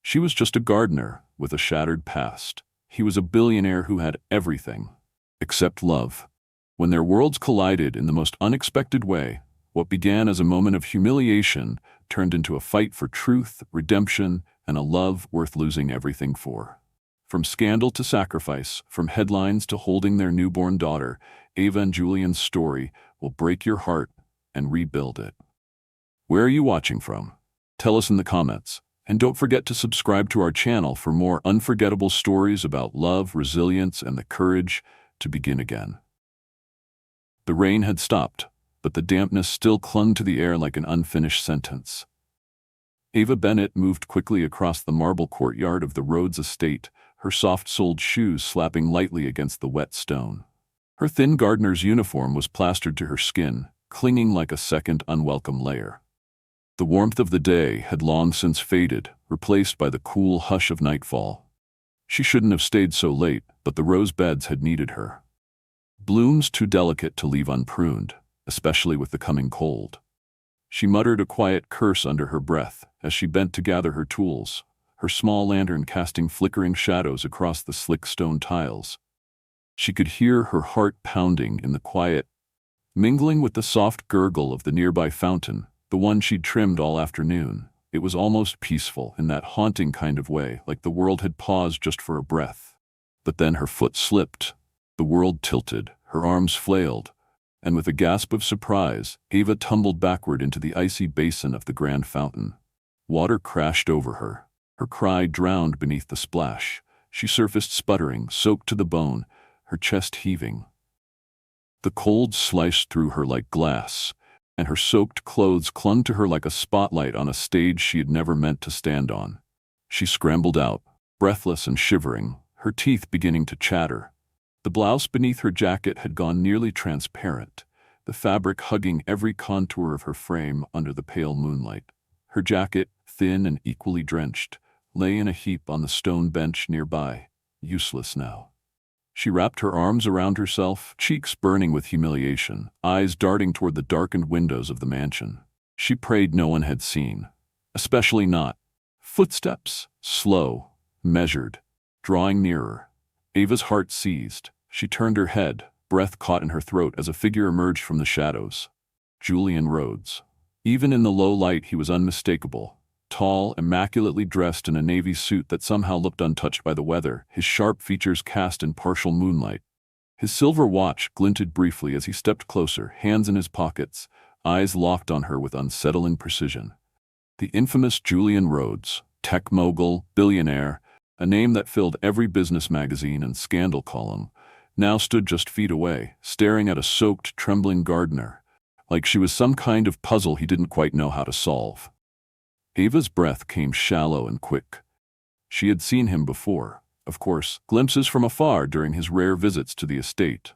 She was just a gardener with a shattered past. He was a billionaire who had everything, except love. When their worlds collided in the most unexpected way, what began as a moment of humiliation turned into a fight for truth, redemption, and a love worth losing everything for. From scandal to sacrifice, from headlines to holding their newborn daughter, Ava and Julian's story will break your heart and rebuild it. Where are you watching from? Tell us in the comments. And don't forget to subscribe to our channel for more unforgettable stories about love, resilience, and the courage to begin again. The rain had stopped, but the dampness still clung to the air like an unfinished sentence. Ava Bennett moved quickly across the marble courtyard of the Rhodes estate, her soft-soled shoes slapping lightly against the wet stone. Her thin gardener's uniform was plastered to her skin, clinging like a second unwelcome layer. The warmth of the day had long since faded, replaced by the cool hush of nightfall. She shouldn't have stayed so late, but the rose beds had needed her. Blooms too delicate to leave unpruned, especially with the coming cold. She muttered a quiet curse under her breath as she bent to gather her tools, her small lantern casting flickering shadows across the slick stone tiles. She could hear her heart pounding in the quiet, mingling with the soft gurgle of the nearby fountain, the one she'd trimmed all afternoon. It was almost peaceful in that haunting kind of way, like the world had paused just for a breath. But then her foot slipped. The world tilted, her arms flailed, and with a gasp of surprise, Ava tumbled backward into the icy basin of the grand fountain. Water crashed over her. Her cry drowned beneath the splash. She surfaced sputtering, soaked to the bone, her chest heaving. The cold sliced through her like glass, and her soaked clothes clung to her like a spotlight on a stage she had never meant to stand on. She scrambled out, breathless and shivering, her teeth beginning to chatter. The blouse beneath her jacket had gone nearly transparent, the fabric hugging every contour of her frame under the pale moonlight. Her jacket, thin and equally drenched, lay in a heap on the stone bench nearby, useless now. She wrapped her arms around herself, cheeks burning with humiliation, eyes darting toward the darkened windows of the mansion. She prayed no one had seen, especially not. Footsteps, slow, measured, drawing nearer. Ava's heart seized. She turned her head, breath caught in her throat as a figure emerged from the shadows. Julian Rhodes. Even in the low light he was unmistakable. Tall, immaculately dressed in a navy suit that somehow looked untouched by the weather, his sharp features cast in partial moonlight. His silver watch glinted briefly as he stepped closer, hands in his pockets, eyes locked on her with unsettling precision. The infamous Julian Rhodes, tech mogul, billionaire, a name that filled every business magazine and scandal column, now stood just feet away, staring at a soaked, trembling gardener, like she was some kind of puzzle he didn't quite know how to solve. Ava's breath came shallow and quick. She had seen him before, of course, glimpses from afar during his rare visits to the estate.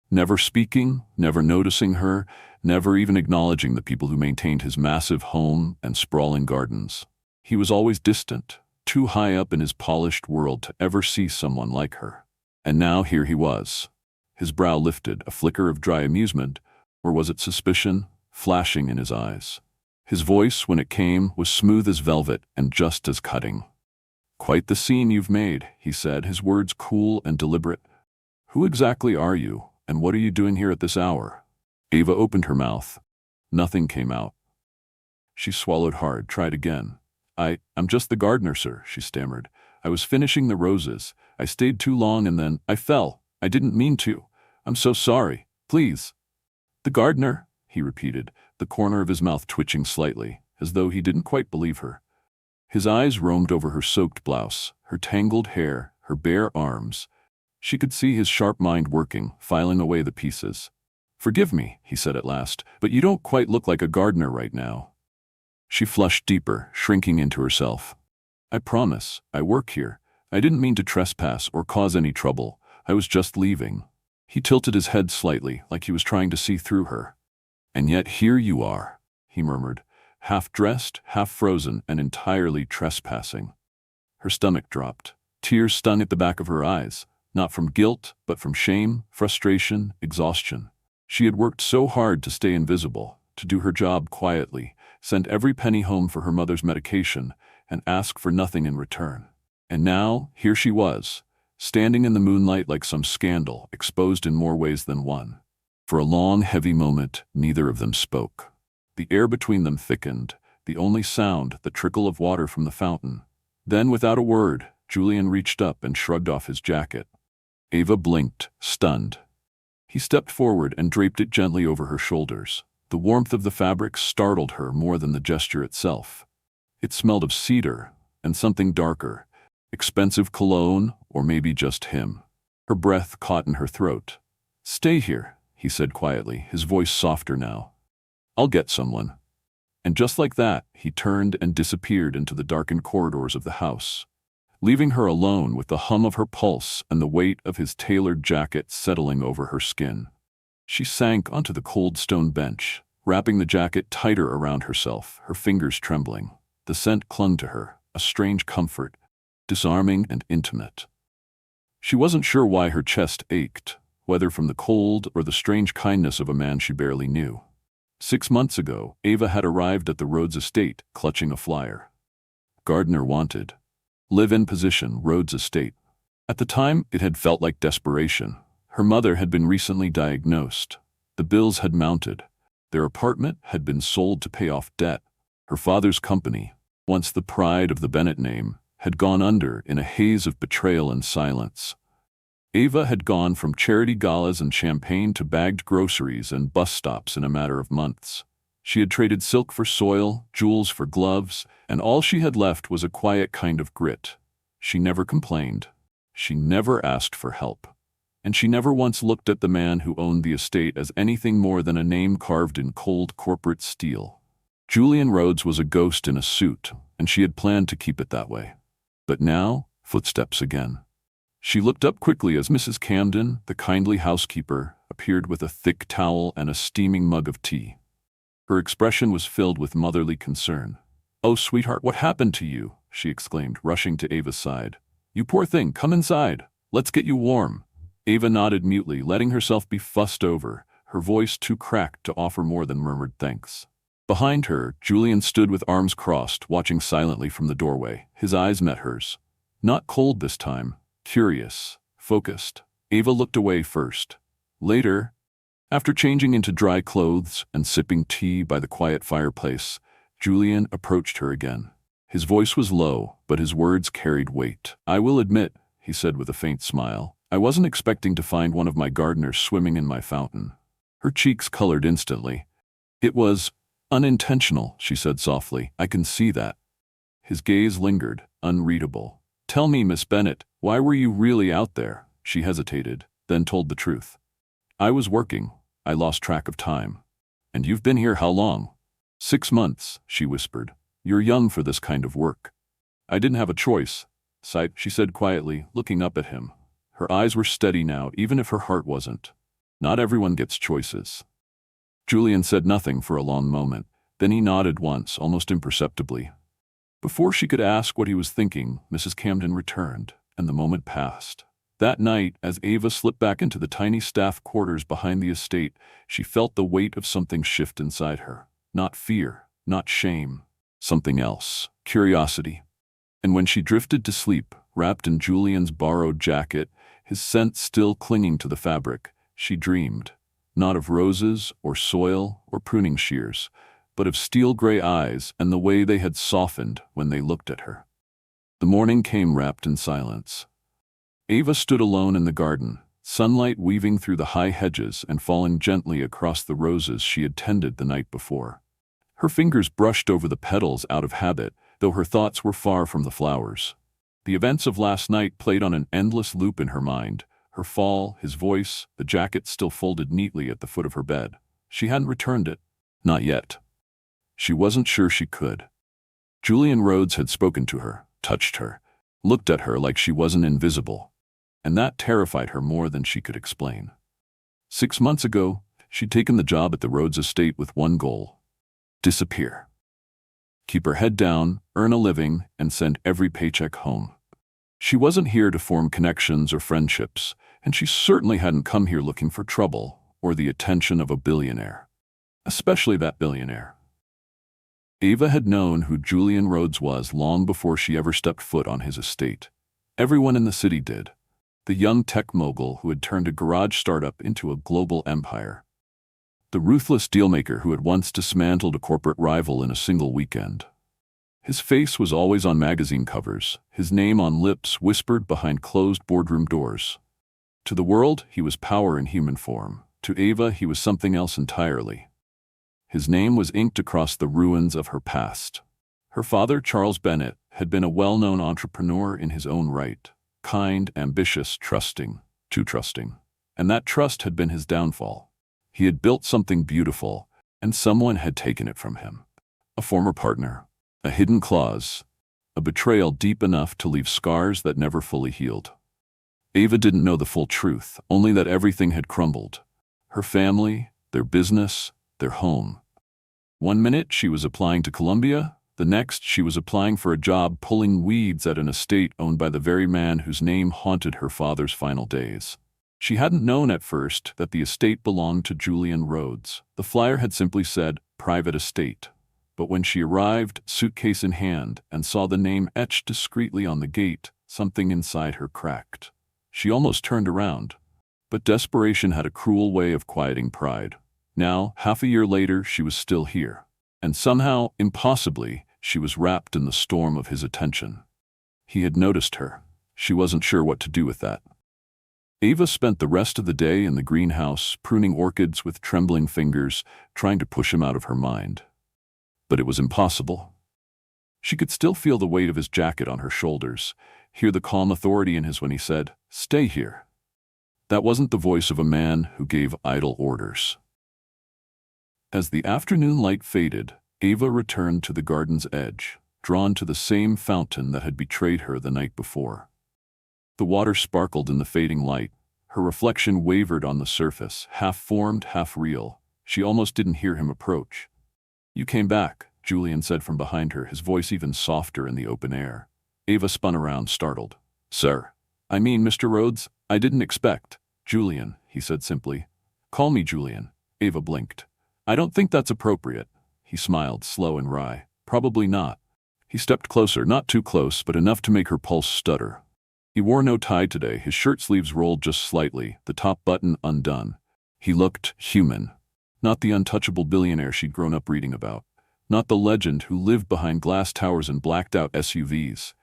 Never speaking, never noticing her, never even acknowledging the people who maintained his massive home and sprawling gardens. He was always distant, too high up in his polished world to ever see someone like her. And now here he was. His brow lifted, a flicker of dry amusement, or was it suspicion, flashing in his eyes. His voice, when it came, was smooth as velvet and just as cutting. "Quite the scene you've made," he said, his words cool and deliberate. "Who exactly are you, and what are you doing here at this hour?" Ava opened her mouth. Nothing came out. She swallowed hard, tried again. I'm just the gardener, sir," she stammered. "I was finishing the roses. I stayed too long and then I fell. I didn't mean to. I'm so sorry. Please." "The gardener?" he repeated, the corner of his mouth twitching slightly, as though he didn't quite believe her. His eyes roamed over her soaked blouse, her tangled hair, her bare arms. She could see his sharp mind working, filing away the pieces. "Forgive me," he said at last, "but you don't quite look like a gardener right now." She flushed deeper, shrinking into herself. "I promise, I work here. I didn't mean to trespass or cause any trouble. I was just leaving." He tilted his head slightly, like he was trying to see through her. "And yet here you are," he murmured, half-dressed, half-frozen, and entirely trespassing. Her stomach dropped. Tears stung at the back of her eyes, not from guilt, but from shame, frustration, exhaustion. She had worked so hard to stay invisible, to do her job quietly, send every penny home for her mother's medication, and ask for nothing in return. And now, here she was, standing in the moonlight like some scandal, exposed in more ways than one. For a long, heavy moment, neither of them spoke. The air between them thickened, the only sound the trickle of water from the fountain. Then, without a word, Julian reached up and shrugged off his jacket. Ava blinked, stunned. He stepped forward and draped it gently over her shoulders. The warmth of the fabric startled her more than the gesture itself. It smelled of cedar and something darker, expensive cologne, or maybe just him. Her breath caught in her throat. "Stay here," he said quietly, his voice softer now. "I'll get someone." And just like that, he turned and disappeared into the darkened corridors of the house, leaving her alone with the hum of her pulse and the weight of his tailored jacket settling over her skin. She sank onto the cold stone bench, wrapping the jacket tighter around herself, her fingers trembling. The scent clung to her, a strange comfort, disarming and intimate. She wasn't sure why her chest ached, whether from the cold or the strange kindness of a man she barely knew. 6 months ago, Ava had arrived at the Rhodes estate, clutching a flyer. Gardener wanted. Live-in position, Rhodes estate. At the time, it had felt like desperation. Her mother had been recently diagnosed. The bills had mounted. Their apartment had been sold to pay off debt. Her father's company, once the pride of the Bennett name, had gone under in a haze of betrayal and silence. Ava had gone from charity galas and champagne to bagged groceries and bus stops in a matter of months. She had traded silk for soil, jewels for gloves, and all she had left was a quiet kind of grit. She never complained. She never asked for help. And she never once looked at the man who owned the estate as anything more than a name carved in cold corporate steel. Julian Rhodes was a ghost in a suit, and she had planned to keep it that way. But now, footsteps again. She looked up quickly as Mrs. Camden, the kindly housekeeper, appeared with a thick towel and a steaming mug of tea. Her expression was filled with motherly concern. "Oh, sweetheart, what happened to you?" she exclaimed, rushing to Ava's side. "You poor thing, come inside. Let's get you warm." Ava nodded mutely, letting herself be fussed over, her voice too cracked to offer more than murmured thanks. Behind her, Julian stood with arms crossed, watching silently from the doorway. His eyes met hers. Not cold this time. Curious, focused. Ava looked away first. Later, after changing into dry clothes and sipping tea by the quiet fireplace, Julian approached her again. His voice was low, but his words carried weight. "I will admit," he said with a faint smile, "I wasn't expecting to find one of my gardeners swimming in my fountain." Her cheeks colored instantly. "It was unintentional," she said softly. "I can see that." His gaze lingered, unreadable. "Tell me, Miss Bennett, why were you really out there?" She hesitated, then told the truth. "I was working. I lost track of time." "And you've been here how long?" 6 months, she whispered. "You're young for this kind of work." "I didn't have a choice," she said quietly, looking up at him. Her eyes were steady now, even if her heart wasn't. "Not everyone gets choices." Julian said nothing for a long moment. Then he nodded once, almost imperceptibly. Before she could ask what he was thinking, Mrs. Camden returned, and the moment passed. That night, as Ava slipped back into the tiny staff quarters behind the estate, she felt the weight of something shift inside her. Not fear, not shame. Something else. Curiosity. And when she drifted to sleep, wrapped in Julian's borrowed jacket, his scent still clinging to the fabric, she dreamed. Not of roses, or soil, or pruning shears, but of steel-gray eyes and the way they had softened when they looked at her. The morning came wrapped in silence. Ava stood alone in the garden, sunlight weaving through the high hedges and falling gently across the roses she had tended the night before. Her fingers brushed over the petals out of habit, though her thoughts were far from the flowers. The events of last night played on an endless loop in her mind. Her fall, his voice, the jacket still folded neatly at the foot of her bed. She hadn't returned it. Not yet. She wasn't sure she could. Julian Rhodes had spoken to her, touched her, looked at her like she wasn't invisible. And that terrified her more than she could explain. 6 months ago, she'd taken the job at the Rhodes estate with one goal: disappear. Keep her head down, earn a living, and send every paycheck home. She wasn't here to form connections or friendships, and she certainly hadn't come here looking for trouble or the attention of a billionaire. Especially that billionaire. Ava had known who Julian Rhodes was long before she ever stepped foot on his estate. Everyone in the city did. The young tech mogul who had turned a garage startup into a global empire. The ruthless dealmaker who had once dismantled a corporate rival in a single weekend. His face was always on magazine covers, his name on lips whispered behind closed boardroom doors. To the world, he was power in human form. To Ava, he was something else entirely. His name was inked across the ruins of her past. Her father, Charles Bennett, had been a well-known entrepreneur in his own right. Kind, ambitious, trusting, too trusting. And that trust had been his downfall. He had built something beautiful, and someone had taken it from him. A former partner, a hidden clause, a betrayal deep enough to leave scars that never fully healed. Ava didn't know the full truth, only that everything had crumbled. Her family, their business, their home. One minute she was applying to Columbia, the next she was applying for a job pulling weeds at an estate owned by the very man whose name haunted her father's final days. She hadn't known at first that the estate belonged to Julian Rhodes. The flyer had simply said, "Private Estate." But when she arrived, suitcase in hand, and saw the name etched discreetly on the gate, something inside her cracked. She almost turned around. But desperation had a cruel way of quieting pride. Now, half a year later, she was still here. And somehow, impossibly, she was wrapped in the storm of his attention. He had noticed her. She wasn't sure what to do with that. Ava spent the rest of the day in the greenhouse, pruning orchids with trembling fingers, trying to push him out of her mind. But it was impossible. She could still feel the weight of his jacket on her shoulders, hear the calm authority in his when he said, "Stay here." That wasn't the voice of a man who gave idle orders. As the afternoon light faded, Ava returned to the garden's edge, drawn to the same fountain that had betrayed her the night before. The water sparkled in the fading light. Her reflection wavered on the surface, half formed, half real. She almost didn't hear him approach. "You came back," Julian said from behind her, his voice even softer in the open air. Ava spun around, startled. "Sir. I mean, Mr. Rhodes, I didn't expect." "Julian," he said simply. "Call me Julian." Ava blinked. "I don't think that's appropriate." He smiled, slow and wry. "Probably not." He stepped closer, not too close, but enough to make her pulse stutter. He wore no tie today, his shirt sleeves rolled just slightly, the top button undone. He looked human. Not the untouchable billionaire she'd grown up reading about. Not the legend who lived behind glass towers and blacked-out SUVs.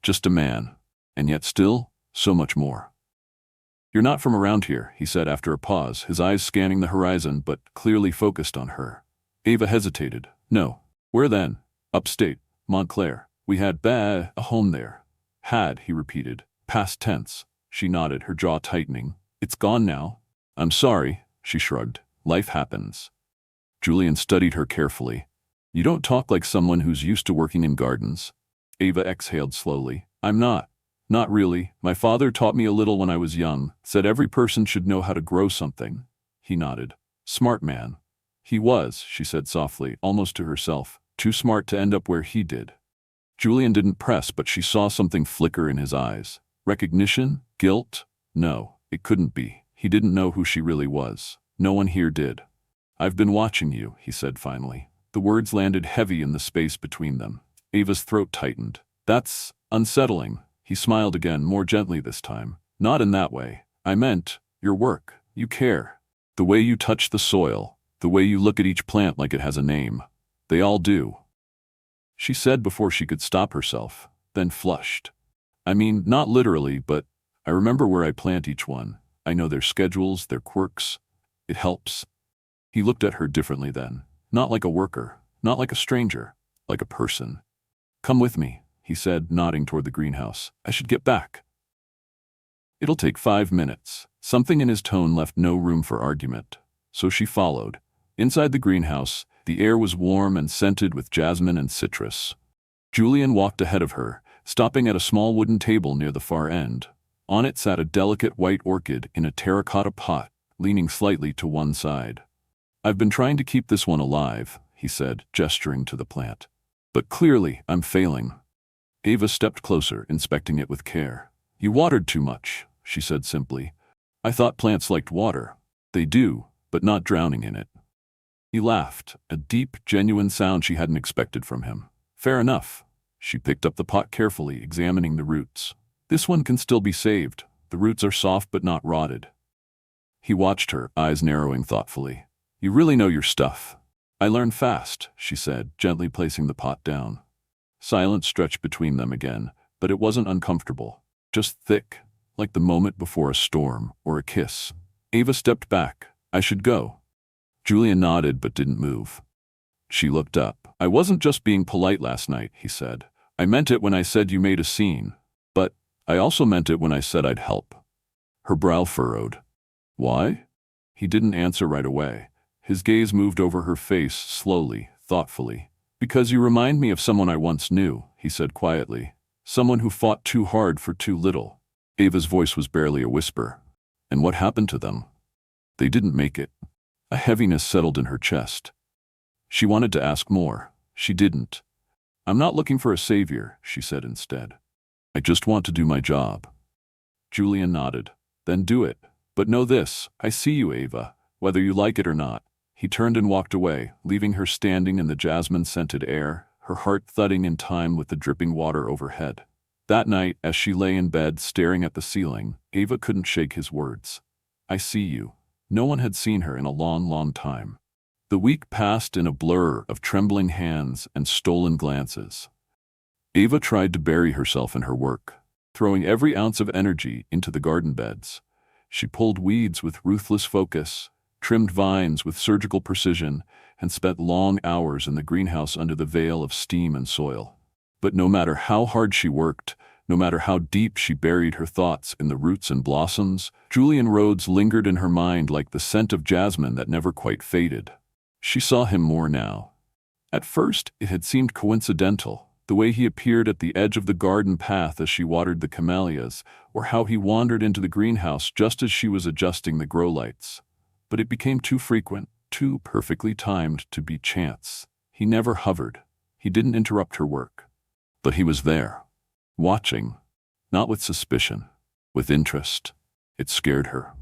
Just a man. And yet still, so much more. "You're not from around here," he said after a pause, his eyes scanning the horizon but clearly focused on her. Ava hesitated. "No." "Where then?" "Upstate. Montclair. We had a home there." "Had," he repeated. Past tense. She nodded, her jaw tightening. "It's gone now." "I'm sorry," she shrugged. "Life happens." Julian studied her carefully. "You don't talk like someone who's used to working in gardens." Ava exhaled slowly. "I'm not. Not really. My father taught me a little when I was young, said every person should know how to grow something." He nodded. "Smart man." "He was," she said softly, almost to herself. "Too smart to end up where he did." Julian didn't press, but she saw something flicker in his eyes. Recognition? Guilt? No, it couldn't be. He didn't know who she really was. No one here did. "I've been watching you," he said finally. The words landed heavy in the space between them. Ava's throat tightened. "That's unsettling." He smiled again, more gently this time. "Not in that way. I meant your work. You care. The way you touch the soil. The way you look at each plant like it has a name. They all do." She said before she could stop herself, then flushed. "I mean, not literally, but I remember where I plant each one. I know their schedules, their quirks. It helps." He looked at her differently then. Not like a worker, not like a stranger, like a person. "Come with me," he said, nodding toward the greenhouse. "I should get back." "It'll take 5 minutes." Something in his tone left no room for argument. So she followed. Inside the greenhouse, the air was warm and scented with jasmine and citrus. Julian walked ahead of her, stopping at a small wooden table near the far end. On it sat a delicate white orchid in a terracotta pot, leaning slightly to one side. "I've been trying to keep this one alive," he said, gesturing to the plant. "But clearly, I'm failing." Ava stepped closer, inspecting it with care. "You watered too much," she said simply. "I thought plants liked water." "They do, but not drowning in it." He laughed, a deep, genuine sound she hadn't expected from him. Fair enough. She picked up the pot carefully, examining the roots. This one can still be saved. The roots are soft but not rotted. He watched her, eyes narrowing thoughtfully. You really know your stuff. I learn fast, she said, gently placing the pot down. Silence stretched between them again, but it wasn't uncomfortable. Just thick, like the moment before a storm or a kiss. Ava stepped back. I should go. Julian nodded but didn't move. She looked up. I wasn't just being polite last night, he said. I meant it when I said you made a scene. But I also meant it when I said I'd help. Her brow furrowed. Why? He didn't answer right away. His gaze moved over her face, slowly, thoughtfully. Because you remind me of someone I once knew, he said quietly. Someone who fought too hard for too little. Ava's voice was barely a whisper. And what happened to them? They didn't make it. A heaviness settled in her chest. She wanted to ask more. She didn't. I'm not looking for a savior, she said instead. I just want to do my job. Julian nodded. Then do it. But know this, I see you, Ava, whether you like it or not. He turned and walked away, leaving her standing in the jasmine-scented air, her heart thudding in time with the dripping water overhead. That night, as she lay in bed staring at the ceiling, Ava couldn't shake his words. I see you. No one had seen her in a long, long time. The week passed in a blur of trembling hands and stolen glances. Ava tried to bury herself in her work, throwing every ounce of energy into the garden beds. She pulled weeds with ruthless focus, trimmed vines with surgical precision, and spent long hours in the greenhouse under the veil of steam and soil. But no matter how hard she worked, no matter how deep she buried her thoughts in the roots and blossoms, Julian Rhodes lingered in her mind like the scent of jasmine that never quite faded. She saw him more now. At first, it had seemed coincidental, the way he appeared at the edge of the garden path as she watered the camellias, or how he wandered into the greenhouse just as she was adjusting the grow lights. But it became too frequent, too perfectly timed to be chance. He never hovered. He didn't interrupt her work. But he was there, watching, not with suspicion, with interest. It scared her.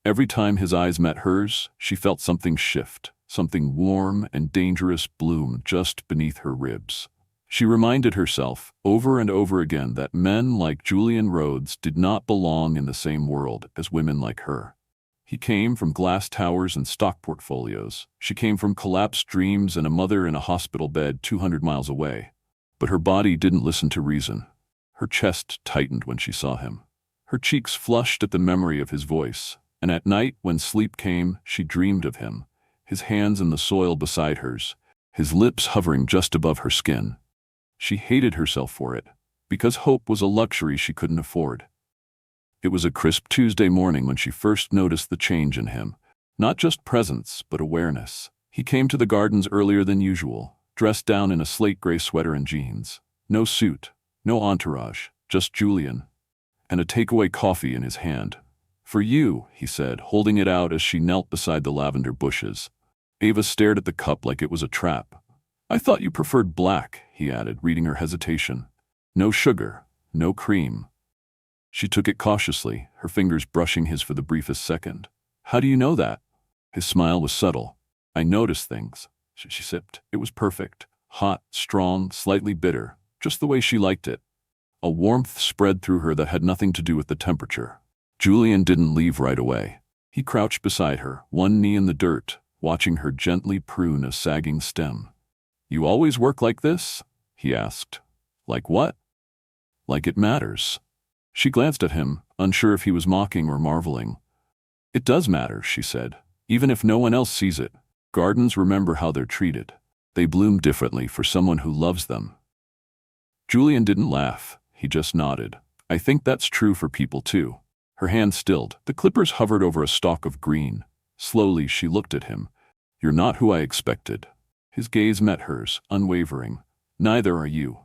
Every time his eyes met hers, she felt something shift, something warm and dangerous bloom just beneath her ribs. She reminded herself, over and over again, that men like Julian Rhodes did not belong in the same world as women like her. He came from glass towers and stock portfolios. She came from collapsed dreams and a mother in a hospital bed 200 miles away. But her body didn't listen to reason. Her chest tightened when she saw him. Her cheeks flushed at the memory of his voice, and at night, when sleep came, she dreamed of him, his hands in the soil beside hers, his lips hovering just above her skin. She hated herself for it, because hope was a luxury she couldn't afford. It was a crisp Tuesday morning when she first noticed the change in him. Not just presence, but awareness. He came to the gardens earlier than usual, dressed down in a slate gray sweater and jeans. No suit, no entourage, just Julian, and a takeaway coffee in his hand. For you, he said, holding it out as she knelt beside the lavender bushes. Ava stared at the cup like it was a trap. I thought you preferred black, he added, reading her hesitation. No sugar, no cream. She took it cautiously, her fingers brushing his for the briefest second. How do you know that? His smile was subtle. I noticed things. She sipped. It was perfect. Hot, strong, slightly bitter, just the way she liked it. A warmth spread through her that had nothing to do with the temperature. Julian didn't leave right away. He crouched beside her, one knee in the dirt, watching her gently prune a sagging stem. You always work like this? He asked. Like what? Like it matters. She glanced at him, unsure if he was mocking or marveling. It does matter, she said, even if no one else sees it. Gardens remember how they're treated. They bloom differently for someone who loves them. Julian didn't laugh. He just nodded. I think that's true for people too. Her hand stilled. The clippers hovered over a stalk of green. Slowly, she looked at him. You're not who I expected. His gaze met hers, unwavering. Neither are you.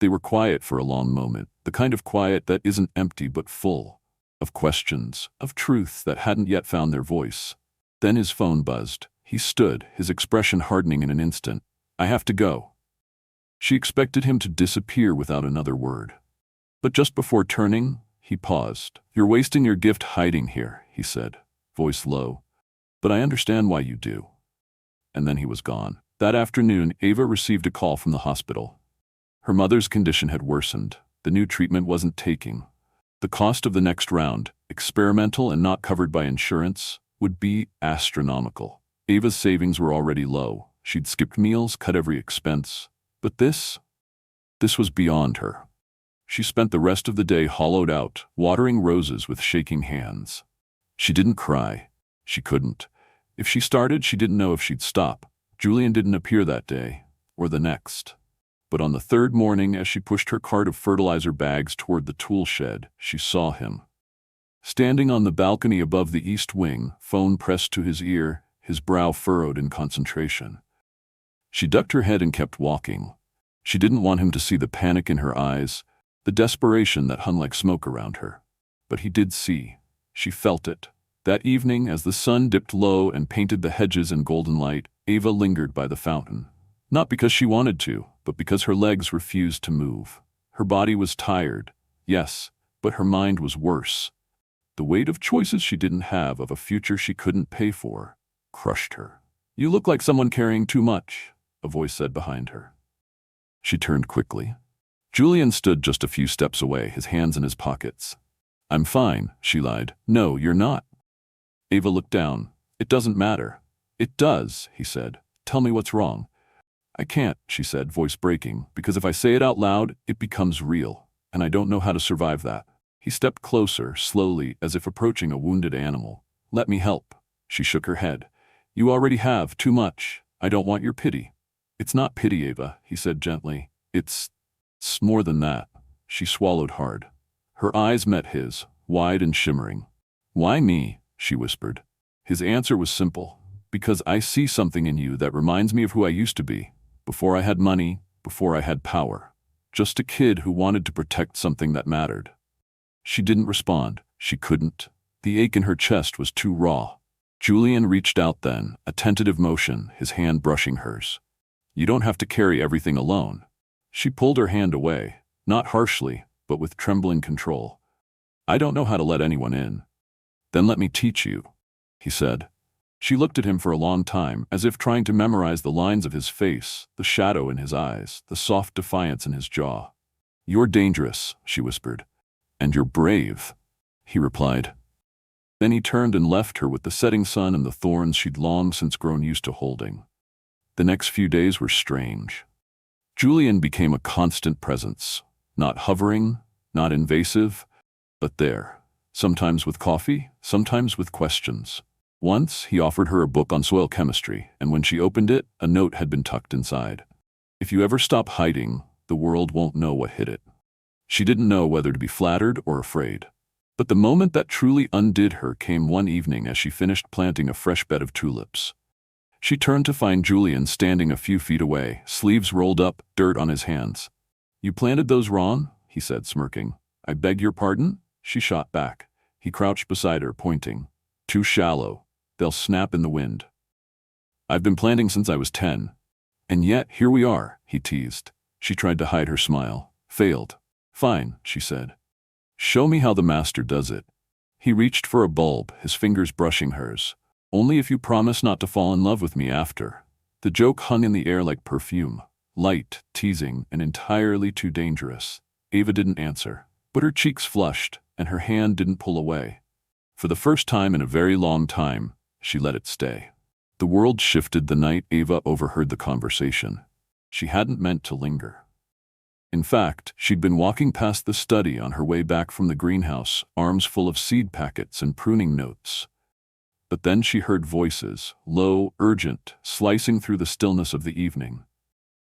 They were quiet for a long moment, the kind of quiet that isn't empty but full, of questions, of truth that hadn't yet found their voice. Then his phone buzzed. He stood, his expression hardening in an instant. I have to go. She expected him to disappear without another word. But just before turning, he paused. You're wasting your gift hiding here, he said, voice low. But I understand why you do. and then he was gone. That afternoon, Ava received a call from the hospital. Her mother's condition had worsened. The new treatment wasn't taking. The cost of the next round, experimental and not covered by insurance, would be astronomical. Ava's savings were already low. She'd skipped meals, cut every expense. But this was beyond her. She spent the rest of the day hollowed out, watering roses with shaking hands. She didn't cry. She couldn't. If she started, she didn't know if she'd stop. Julian didn't appear that day, or the next. But on the third morning, as she pushed her cart of fertilizer bags toward the tool shed, she saw him. Standing on the balcony above the east wing, phone pressed to his ear, his brow furrowed in concentration. She ducked her head and kept walking. She didn't want him to see the panic in her eyes, the desperation that hung like smoke around her. But he did see. She felt it. That evening, as the sun dipped low and painted the hedges in golden light, Ava lingered by the fountain. Not because she wanted to, but because her legs refused to move. Her body was tired, yes, but her mind was worse. The weight of choices she didn't have, of a future she couldn't pay for, crushed her. "You look like someone carrying too much," a voice said behind her. She turned quickly. Julian stood just a few steps away, his hands in his pockets. "I'm fine," she lied. "No, you're not." Ava looked down. "It doesn't matter." "It does," he said. "Tell me what's wrong." "I can't," she said, voice breaking, "because if I say it out loud, it becomes real, and I don't know how to survive that." He stepped closer, slowly, as if approaching a wounded animal. "Let me help." She shook her head. "You already have too much. I don't want your pity." "It's not pity, Ava," he said gently. It's more than that." She swallowed hard. Her eyes met his, wide and shimmering. "Why me?" she whispered. His answer was simple. "Because I see something in you that reminds me of who I used to be. Before I had money, before I had power. Just a kid who wanted to protect something that mattered." She didn't respond. She couldn't. The ache in her chest was too raw. Julian reached out then, a tentative motion, his hand brushing hers. "You don't have to carry everything alone." She pulled her hand away, not harshly, but with trembling control. "I don't know how to let anyone in." "Then let me teach you," he said. She looked at him for a long time, as if trying to memorize the lines of his face, the shadow in his eyes, the soft defiance in his jaw. "You're dangerous," she whispered. "And you're brave," he replied. Then he turned and left her with the setting sun and the thorns she'd long since grown used to holding. The next few days were strange. Julian became a constant presence, not hovering, not invasive, but there, sometimes with coffee, sometimes with questions. Once, he offered her a book on soil chemistry, and when she opened it, a note had been tucked inside. "If you ever stop hiding, the world won't know what hit it." She didn't know whether to be flattered or afraid. But the moment that truly undid her came one evening as she finished planting a fresh bed of tulips. She turned to find Julian standing a few feet away, sleeves rolled up, dirt on his hands. "You planted those wrong?" he said, smirking. "I beg your pardon?" She shot back. He crouched beside her, pointing. "Too shallow. They'll snap in the wind." "I've been planting since I was 10. And yet, here we are," he teased. She tried to hide her smile. Failed. "Fine," she said. "Show me how the master does it." He reached for a bulb, his fingers brushing hers. "Only if you promise not to fall in love with me after." The joke hung in the air like perfume. Light, teasing, and entirely too dangerous. Ava didn't answer, but her cheeks flushed, and her hand didn't pull away. For the first time in a very long time, she let it stay. The world shifted the night Ava overheard the conversation. She hadn't meant to linger. In fact, she'd been walking past the study on her way back from the greenhouse, arms full of seed packets and pruning notes. But then she heard voices, low, urgent, slicing through the stillness of the evening.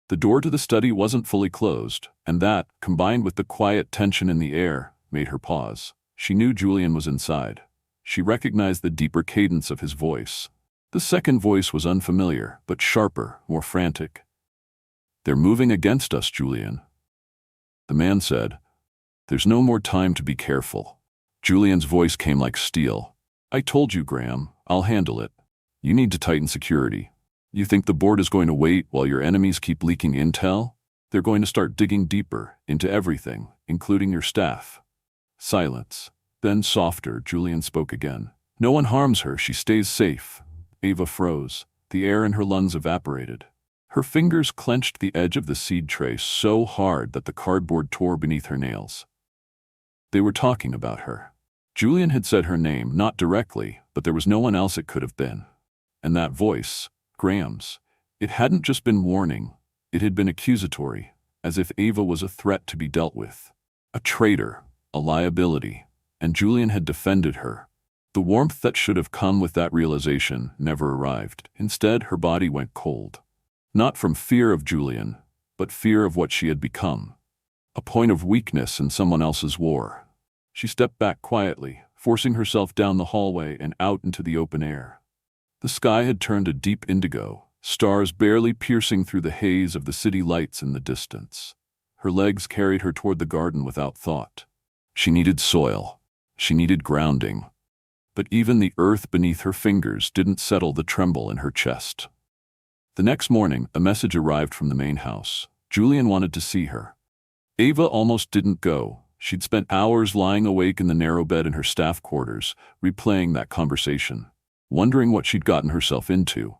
The door to the study wasn't fully closed, and that, combined with the quiet tension in the air, made her pause. She knew Julian was inside. She recognized the deeper cadence of his voice. The second voice was unfamiliar, but sharper, more frantic. "They're moving against us, Julian." The man said, "There's no more time to be careful." Julian's voice came like steel. "I told you, Graham, I'll handle it. You need to tighten security. You think the board is going to wait while your enemies keep leaking intel? They're going to start digging deeper into everything, including your staff." Silence. Then softer, Julian spoke again. "No one harms her, she stays safe." Ava froze. The air in her lungs evaporated. Her fingers clenched the edge of the seed tray so hard that the cardboard tore beneath her nails. They were talking about her. Julian had said her name, not directly, but there was no one else it could have been. And that voice, Graham's, it hadn't just been warning, it had been accusatory, as if Ava was a threat to be dealt with. A traitor, a liability, and Julian had defended her. The warmth that should have come with that realization never arrived. Instead, her body went cold. Not from fear of Julian, but fear of what she had become. A point of weakness in someone else's war. She stepped back quietly, forcing herself down the hallway and out into the open air. The sky had turned a deep indigo, stars barely piercing through the haze of the city lights in the distance. Her legs carried her toward the garden without thought. She needed soil. She needed grounding. But even the earth beneath her fingers didn't settle the tremble in her chest. The next morning, a message arrived from the main house. Julian wanted to see her. Ava almost didn't go. She'd spent hours lying awake in the narrow bed in her staff quarters, replaying that conversation, wondering what she'd gotten herself into,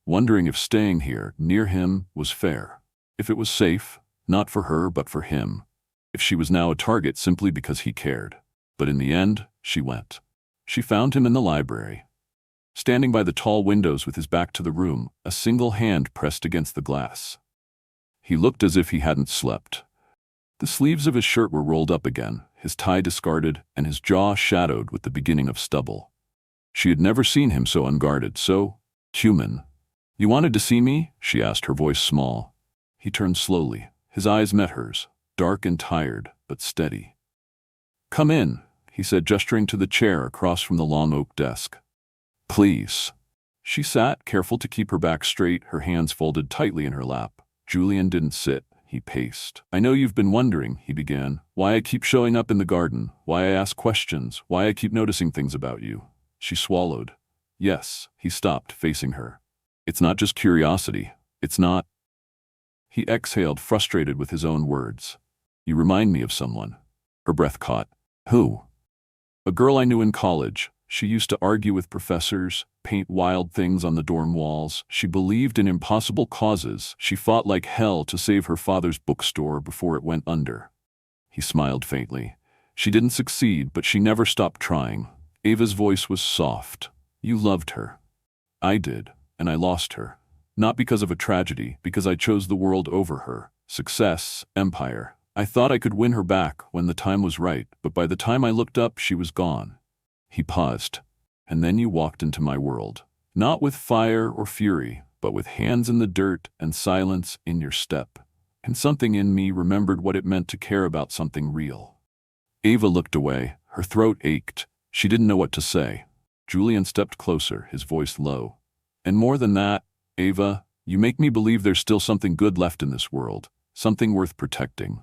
wondering if staying here, near him, was fair, if it was safe, not for her but for him, if she was now a target simply because he cared. But in the end, she went. She found him in the library, standing by the tall windows with his back to the room, a single hand pressed against the glass. He looked as if he hadn't slept. The sleeves of his shirt were rolled up again, his tie discarded, and his jaw shadowed with the beginning of stubble. She had never seen him so unguarded, so human. "You wanted to see me?" she asked, her voice small. He turned slowly. His eyes met hers, dark and tired, but steady. "Come in," he said, gesturing to the chair across from the long oak desk. "Please." She sat, careful to keep her back straight, her hands folded tightly in her lap. Julian didn't sit. He paced. "I know you've been wondering," he began, "why I keep showing up in the garden, why I ask questions, why I keep noticing things about you." She swallowed. "Yes." He stopped, facing her. "It's not just curiosity. It's not—" He exhaled, frustrated with his own words. "You remind me of someone." Her breath caught. "Who?" "A girl I knew in college. She used to argue with professors, paint wild things on the dorm walls. She believed in impossible causes. She fought like hell to save her father's bookstore before it went under." He smiled faintly. "She didn't succeed, but she never stopped trying." Ava's voice was soft. "You loved her." "I did, and I lost her. Not because of a tragedy, because I chose the world over her. Success, empire. I thought I could win her back when the time was right, but by the time I looked up, she was gone." He paused. "And then you walked into my world. Not with fire or fury, but with hands in the dirt and silence in your step. And something in me remembered what it meant to care about something real." Ava looked away. Her throat ached. She didn't know what to say. Julian stepped closer, his voice low. "And more than that, Ava, you make me believe there's still something good left in this world, something worth protecting."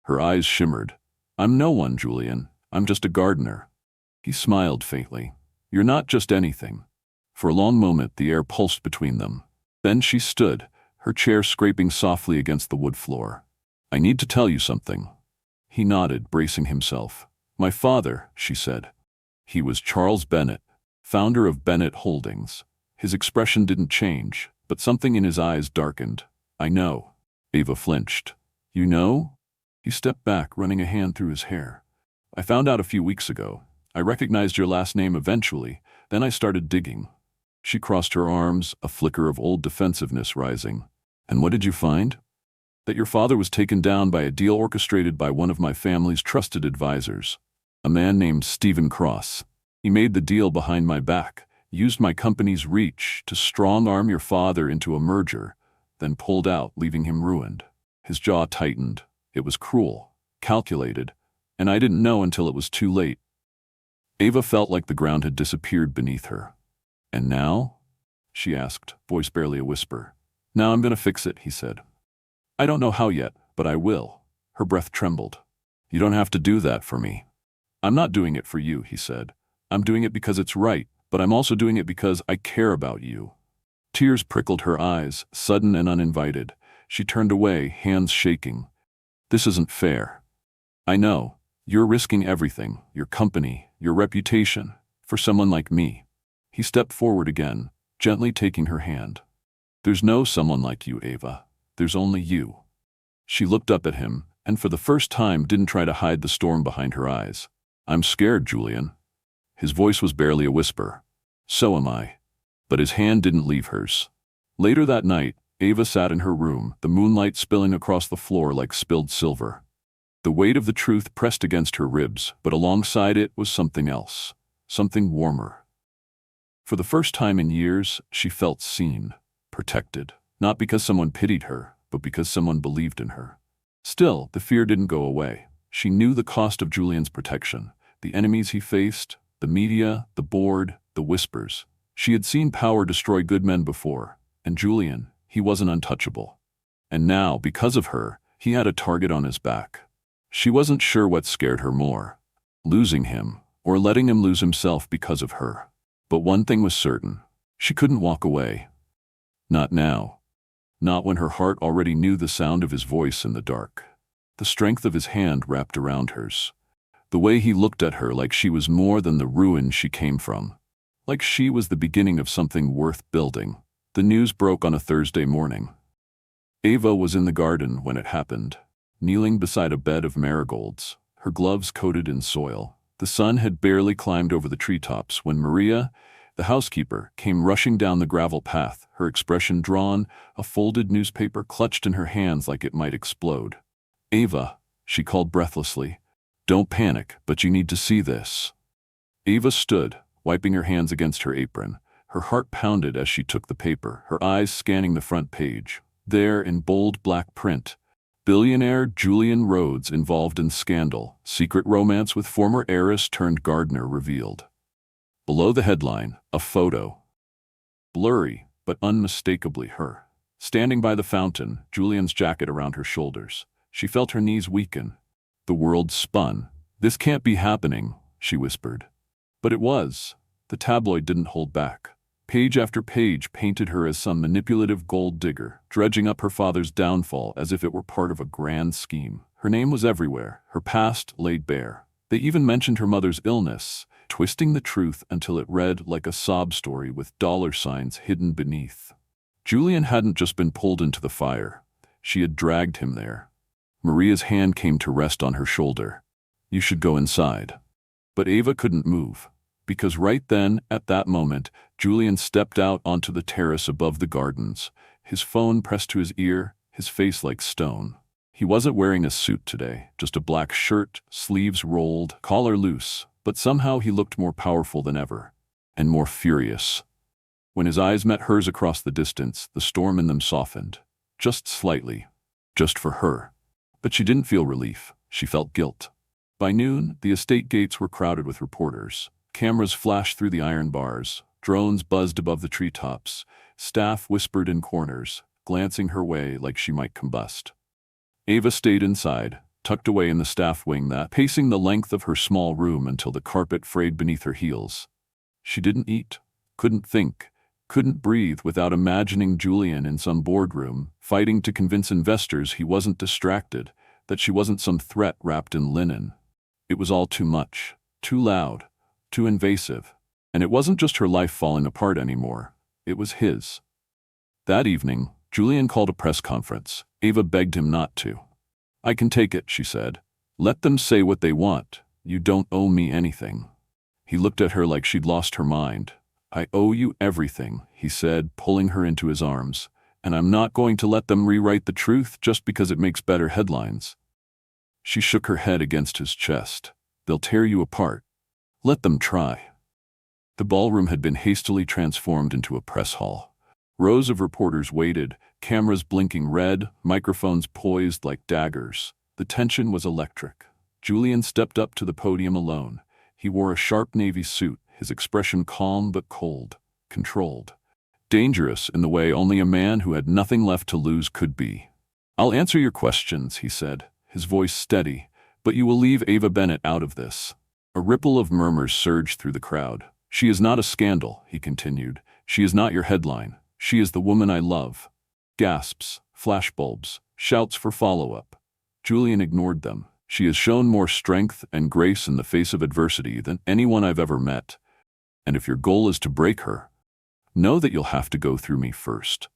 Her eyes shimmered. "I'm no one, Julian. I'm just a gardener." He smiled faintly. "You're not just anything." For a long moment, the air pulsed between them. Then she stood, her chair scraping softly against the wood floor. "I need to tell you something." He nodded, bracing himself. "My father," she said. "He was Charles Bennett, founder of Bennett Holdings." His expression didn't change, but something in his eyes darkened. "I know." Ava flinched. "You know?" He stepped back, running a hand through his hair. "I found out a few weeks ago. I recognized your last name eventually, then I started digging." She crossed her arms, a flicker of old defensiveness rising. "And what did you find?" "That your father was taken down by a deal orchestrated by one of my family's trusted advisors, a man named Stephen Cross. He made the deal behind my back, used my company's reach to strong-arm your father into a merger, then pulled out, leaving him ruined." His jaw tightened. It was cruel, calculated, and I didn't know until it was too late. Ava felt like the ground had disappeared beneath her. "And now?" she asked, voice barely a whisper. "Now I'm going to fix it," he said. "I don't know how yet, but I will." Her breath trembled. "You don't have to do that for me." "I'm not doing it for you," he said. "I'm doing it because it's right, but I'm also doing it because I care about you." Tears prickled her eyes, sudden and uninvited. She turned away, hands shaking. "This isn't fair. I know. You're risking everything, your company, your reputation, for someone like me." He stepped forward again, gently taking her hand. "There's no someone like you, Ava. There's only you." She looked up at him, and for the first time didn't try to hide the storm behind her eyes. "I'm scared, Julian." His voice was barely a whisper. "So am I." But his hand didn't leave hers. Later that night, Ava sat in her room, the moonlight spilling across the floor like spilled silver. The weight of the truth pressed against her ribs, but alongside it was something else, something warmer. For the first time in years, she felt seen, protected, not because someone pitied her, but because someone believed in her. Still, the fear didn't go away. She knew the cost of Julian's protection, the enemies he faced, the media, the board, the whispers. She had seen power destroy good men before, and Julian, he wasn't untouchable. And now, because of her, he had a target on his back. She wasn't sure what scared her more, losing him, or letting him lose himself because of her. But one thing was certain, she couldn't walk away. Not now. Not when her heart already knew the sound of his voice in the dark. The strength of his hand wrapped around hers. The way he looked at her like she was more than the ruin she came from. Like she was the beginning of something worth building. The news broke on a Thursday morning. Ava was in the garden when it happened, kneeling beside a bed of marigolds, her gloves coated in soil. The sun had barely climbed over the treetops when Maria, the housekeeper, came rushing down the gravel path, her expression drawn, a folded newspaper clutched in her hands like it might explode. "Ava," she called breathlessly, "don't panic, but you need to see this." Ava stood, wiping her hands against her apron. Her heart pounded as she took the paper, her eyes scanning the front page. There, in bold black print, "Billionaire Julian Rhodes involved in scandal. Secret romance with former heiress turned gardener revealed." Below the headline, a photo. Blurry, but unmistakably her. Standing by the fountain, Julian's jacket around her shoulders. She felt her knees weaken. The world spun. "This can't be happening," she whispered. But it was. The tabloid didn't hold back. Page after page painted her as some manipulative gold digger, dredging up her father's downfall as if it were part of a grand scheme. Her name was everywhere, her past laid bare. They even mentioned her mother's illness, twisting the truth until it read like a sob story with dollar signs hidden beneath. Julian hadn't just been pulled into the fire. She had dragged him there. Maria's hand came to rest on her shoulder. "You should go inside." But Ava couldn't move. Because right then, at that moment, Julian stepped out onto the terrace above the gardens, his phone pressed to his ear, his face like stone. He wasn't wearing a suit today, just a black shirt, sleeves rolled, collar loose, but somehow he looked more powerful than ever, and more furious. When his eyes met hers across the distance, the storm in them softened, just slightly, just for her. But she didn't feel relief, she felt guilt. By noon, the estate gates were crowded with reporters. Cameras flashed through the iron bars, drones buzzed above the treetops, staff whispered in corners, glancing her way like she might combust. Ava stayed inside, tucked away in the staff wing that, pacing the length of her small room until the carpet frayed beneath her heels. She didn't eat, couldn't think, couldn't breathe without imagining Julian in some boardroom, fighting to convince investors he wasn't distracted, that she wasn't some threat wrapped in linen. It was all too much, too loud, too invasive. And it wasn't just her life falling apart anymore, it was his. That evening, Julian called a press conference. Ava begged him not to. "I can take it," she said. "Let them say what they want. You don't owe me anything." He looked at her like she'd lost her mind. "I owe you everything," he said, pulling her into his arms. "And I'm not going to let them rewrite the truth just because it makes better headlines." She shook her head against his chest. "They'll tear you apart. Let them try." The ballroom had been hastily transformed into a press hall. Rows of reporters waited, cameras blinking red, microphones poised like daggers. The tension was electric. Julian stepped up to the podium alone. He wore a sharp navy suit, his expression calm but cold, controlled. Dangerous in the way only a man who had nothing left to lose could be. "I'll answer your questions," he said, his voice steady, "but you will leave Ava Bennett out of this." A ripple of murmurs surged through the crowd. "She is not a scandal," he continued. "She is not your headline. She is the woman I love." Gasps, flashbulbs, shouts for follow-up. Julian ignored them. "She has shown more strength and grace in the face of adversity than anyone I've ever met. And if your goal is to break her, Know that you'll have to go through me first.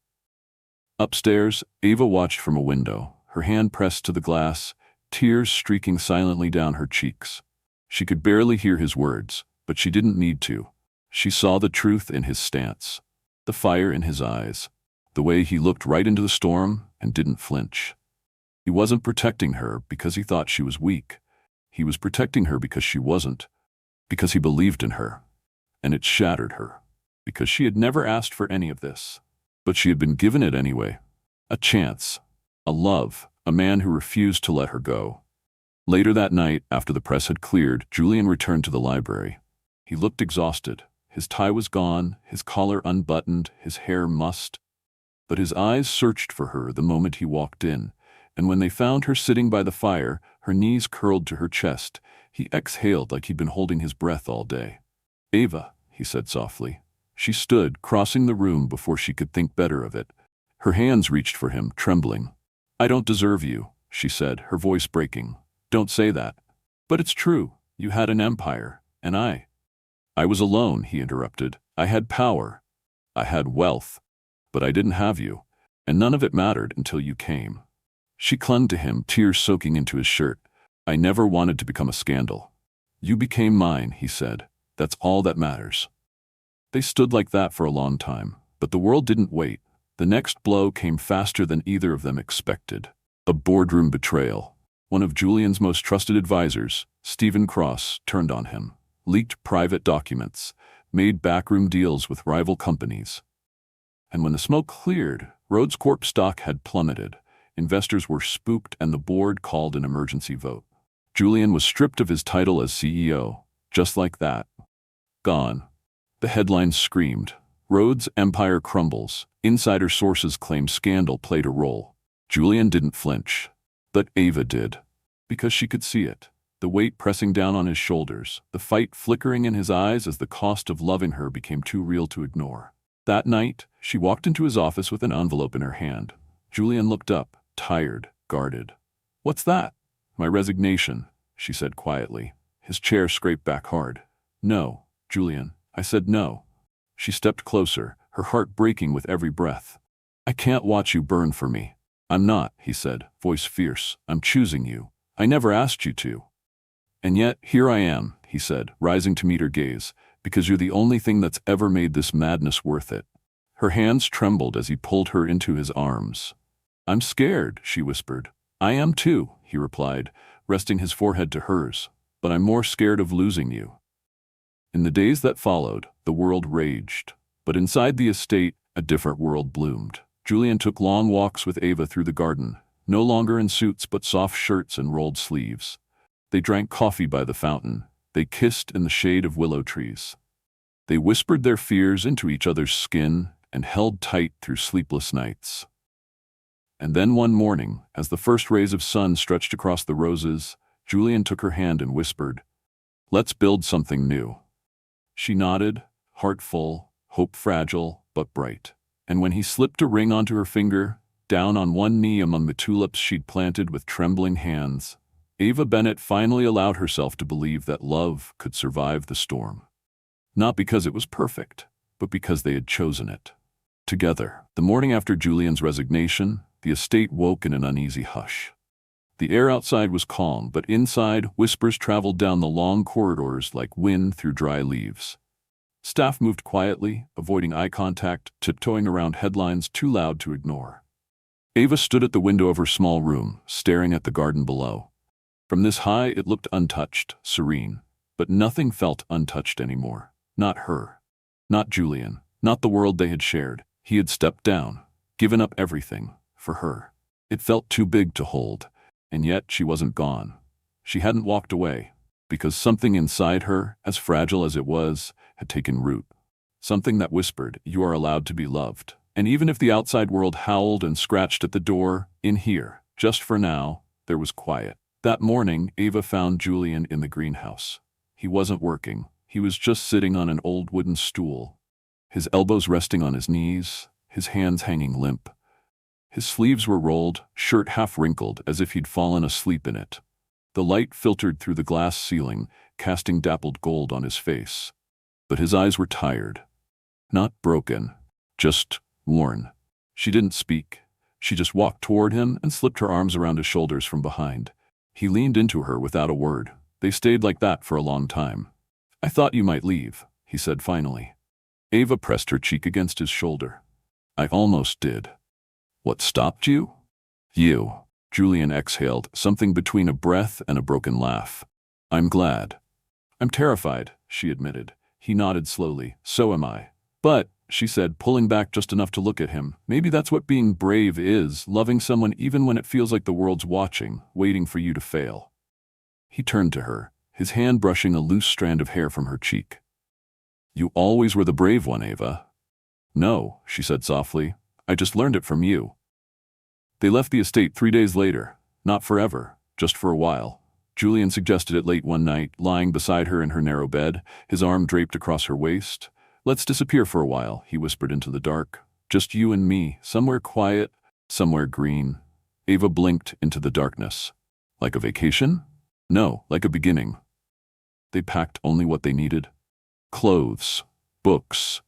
Upstairs, Ava watched from a window, her hand pressed to the glass, tears streaking silently down her cheeks. She could barely hear his words, but she didn't need to. She saw the truth in his stance, the fire in his eyes, the way he looked right into the storm and didn't flinch. He wasn't protecting her because he thought she was weak. He was protecting her because she wasn't, because he believed in her. And it shattered her, because she had never asked for any of this. But she had been given it anyway. A chance, a love, a man who refused to let her go. Later that night, after the press had cleared, Julian returned to the library. He looked exhausted. His tie was gone, his collar unbuttoned, his hair mussed. But his eyes searched for her the moment he walked in, and when they found her sitting by the fire, her knees curled to her chest, he exhaled like he'd been holding his breath all day. "Ava," he said softly. She stood, crossing the room before she could think better of it. Her hands reached for him, trembling. "I don't deserve you," she said, her voice breaking. "Don't say that." "But it's true. You had an empire, and I was alone," he interrupted. "I had power. I had wealth. But I didn't have you, and none of it mattered until you came." She clung to him, tears soaking into his shirt. "I never wanted to become a scandal. You became mine," he said. "That's all that matters." They stood like that for a long time, but the world didn't wait. The next blow came faster than either of them expected. A boardroom betrayal. One of Julian's most trusted advisors, Stephen Cross, turned on him, leaked private documents, made backroom deals with rival companies. And when the smoke cleared, Rhodes Corp stock had plummeted. Investors were spooked and the board called an emergency vote. Julian was stripped of his title as CEO, just like that. Gone. The headlines screamed. Rhodes' empire crumbles. Insider sources claim scandal played a role. Julian didn't flinch. But Ava did. Because she could see it. The weight pressing down on his shoulders, the fight flickering in his eyes as the cost of loving her became too real to ignore. That night, she walked into his office with an envelope in her hand. Julian looked up, tired, guarded. "What's that?" "My resignation," she said quietly. His chair scraped back hard. "No, Julian. I said no." She stepped closer, her heart breaking with every breath. "I can't watch you burn for me." "I'm not," he said, voice fierce. "I'm choosing you. I never asked you to." "And yet, here I am," he said, rising to meet her gaze, "because you're the only thing that's ever made this madness worth it." Her hands trembled as he pulled her into his arms. "I'm scared," she whispered. "I am too," he replied, resting his forehead to hers. "But I'm more scared of losing you." In the days that followed, the world raged. But inside the estate, a different world bloomed. Julian took long walks with Ava through the garden, no longer in suits but soft shirts and rolled sleeves. They drank coffee by the fountain. They kissed in the shade of willow trees. They whispered their fears into each other's skin and held tight through sleepless nights. And then one morning, as the first rays of sun stretched across the roses, Julian took her hand and whispered, "Let's build something new." She nodded, heart full, hope fragile, but bright. And when he slipped a ring onto her finger, down on one knee among the tulips she'd planted with trembling hands, Ava Bennett finally allowed herself to believe that love could survive the storm. Not because it was perfect, but because they had chosen it. Together. The morning after Julian's resignation, the estate woke in an uneasy hush. The air outside was calm, but inside, whispers traveled down the long corridors like wind through dry leaves. Staff moved quietly, avoiding eye contact, tiptoeing around headlines too loud to ignore. Ava stood at the window of her small room, staring at the garden below. From this high, it looked untouched, serene, but nothing felt untouched anymore. Not her. Not Julian. Not the world they had shared. He had stepped down, given up everything, for her. It felt too big to hold, and yet she wasn't gone. She hadn't walked away, because something inside her, as fragile as it was, had taken root. Something that whispered, "You are allowed to be loved." And even if the outside world howled and scratched at the door, in here, just for now, there was quiet. That morning, Ava found Julian in the greenhouse. He wasn't working. He was just sitting on an old wooden stool, his elbows resting on his knees, his hands hanging limp. His sleeves were rolled, shirt half wrinkled, as if he'd fallen asleep in it. The light filtered through the glass ceiling, casting dappled gold on his face. But his eyes were tired. Not broken, just worn. She didn't speak. She just walked toward him and slipped her arms around his shoulders from behind. He leaned into her without a word. They stayed like that for a long time. "I thought you might leave," he said finally. Ava pressed her cheek against his shoulder. "I almost did." "What stopped you?" "You." Julian exhaled, something between a breath and a broken laugh. "I'm glad." "I'm terrified," she admitted. He nodded slowly. "So am I." "But," she said, pulling back just enough to look at him, "maybe that's what being brave is, loving someone even when it feels like the world's watching, waiting for you to fail." He turned to her, his hand brushing a loose strand of hair from her cheek. "You always were the brave one, Ava." "No," she said softly. "I just learned it from you." They left the estate 3 days later. Not forever, just for a while. Julian suggested it late one night, lying beside her in her narrow bed, his arm draped across her waist. "Let's disappear for a while," he whispered into the dark. "Just you and me, somewhere quiet, somewhere green." Ava blinked into the darkness. "Like a vacation?" "No, like a beginning." They packed only what they needed. Clothes, books,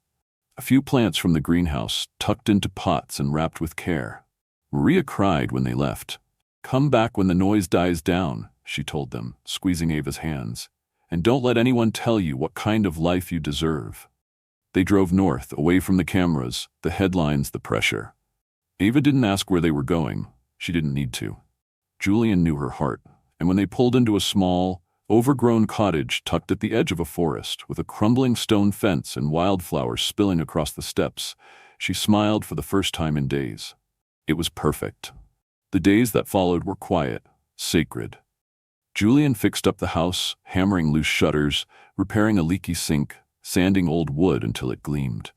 a few plants from the greenhouse, tucked into pots and wrapped with care. Maria cried when they left. "Come back when the noise dies down," she told them, squeezing Ava's hands. "And don't let anyone tell you what kind of life you deserve." They drove north, away from the cameras, the headlines, the pressure. Ava didn't ask where they were going. She didn't need to. Julian knew her heart, and when they pulled into a small, overgrown cottage tucked at the edge of a forest, with a crumbling stone fence and wildflowers spilling across the steps, she smiled for the first time in days. It was perfect. The days that followed were quiet, sacred. Julian fixed up the house, hammering loose shutters, repairing a leaky sink, sanding old wood until it gleamed.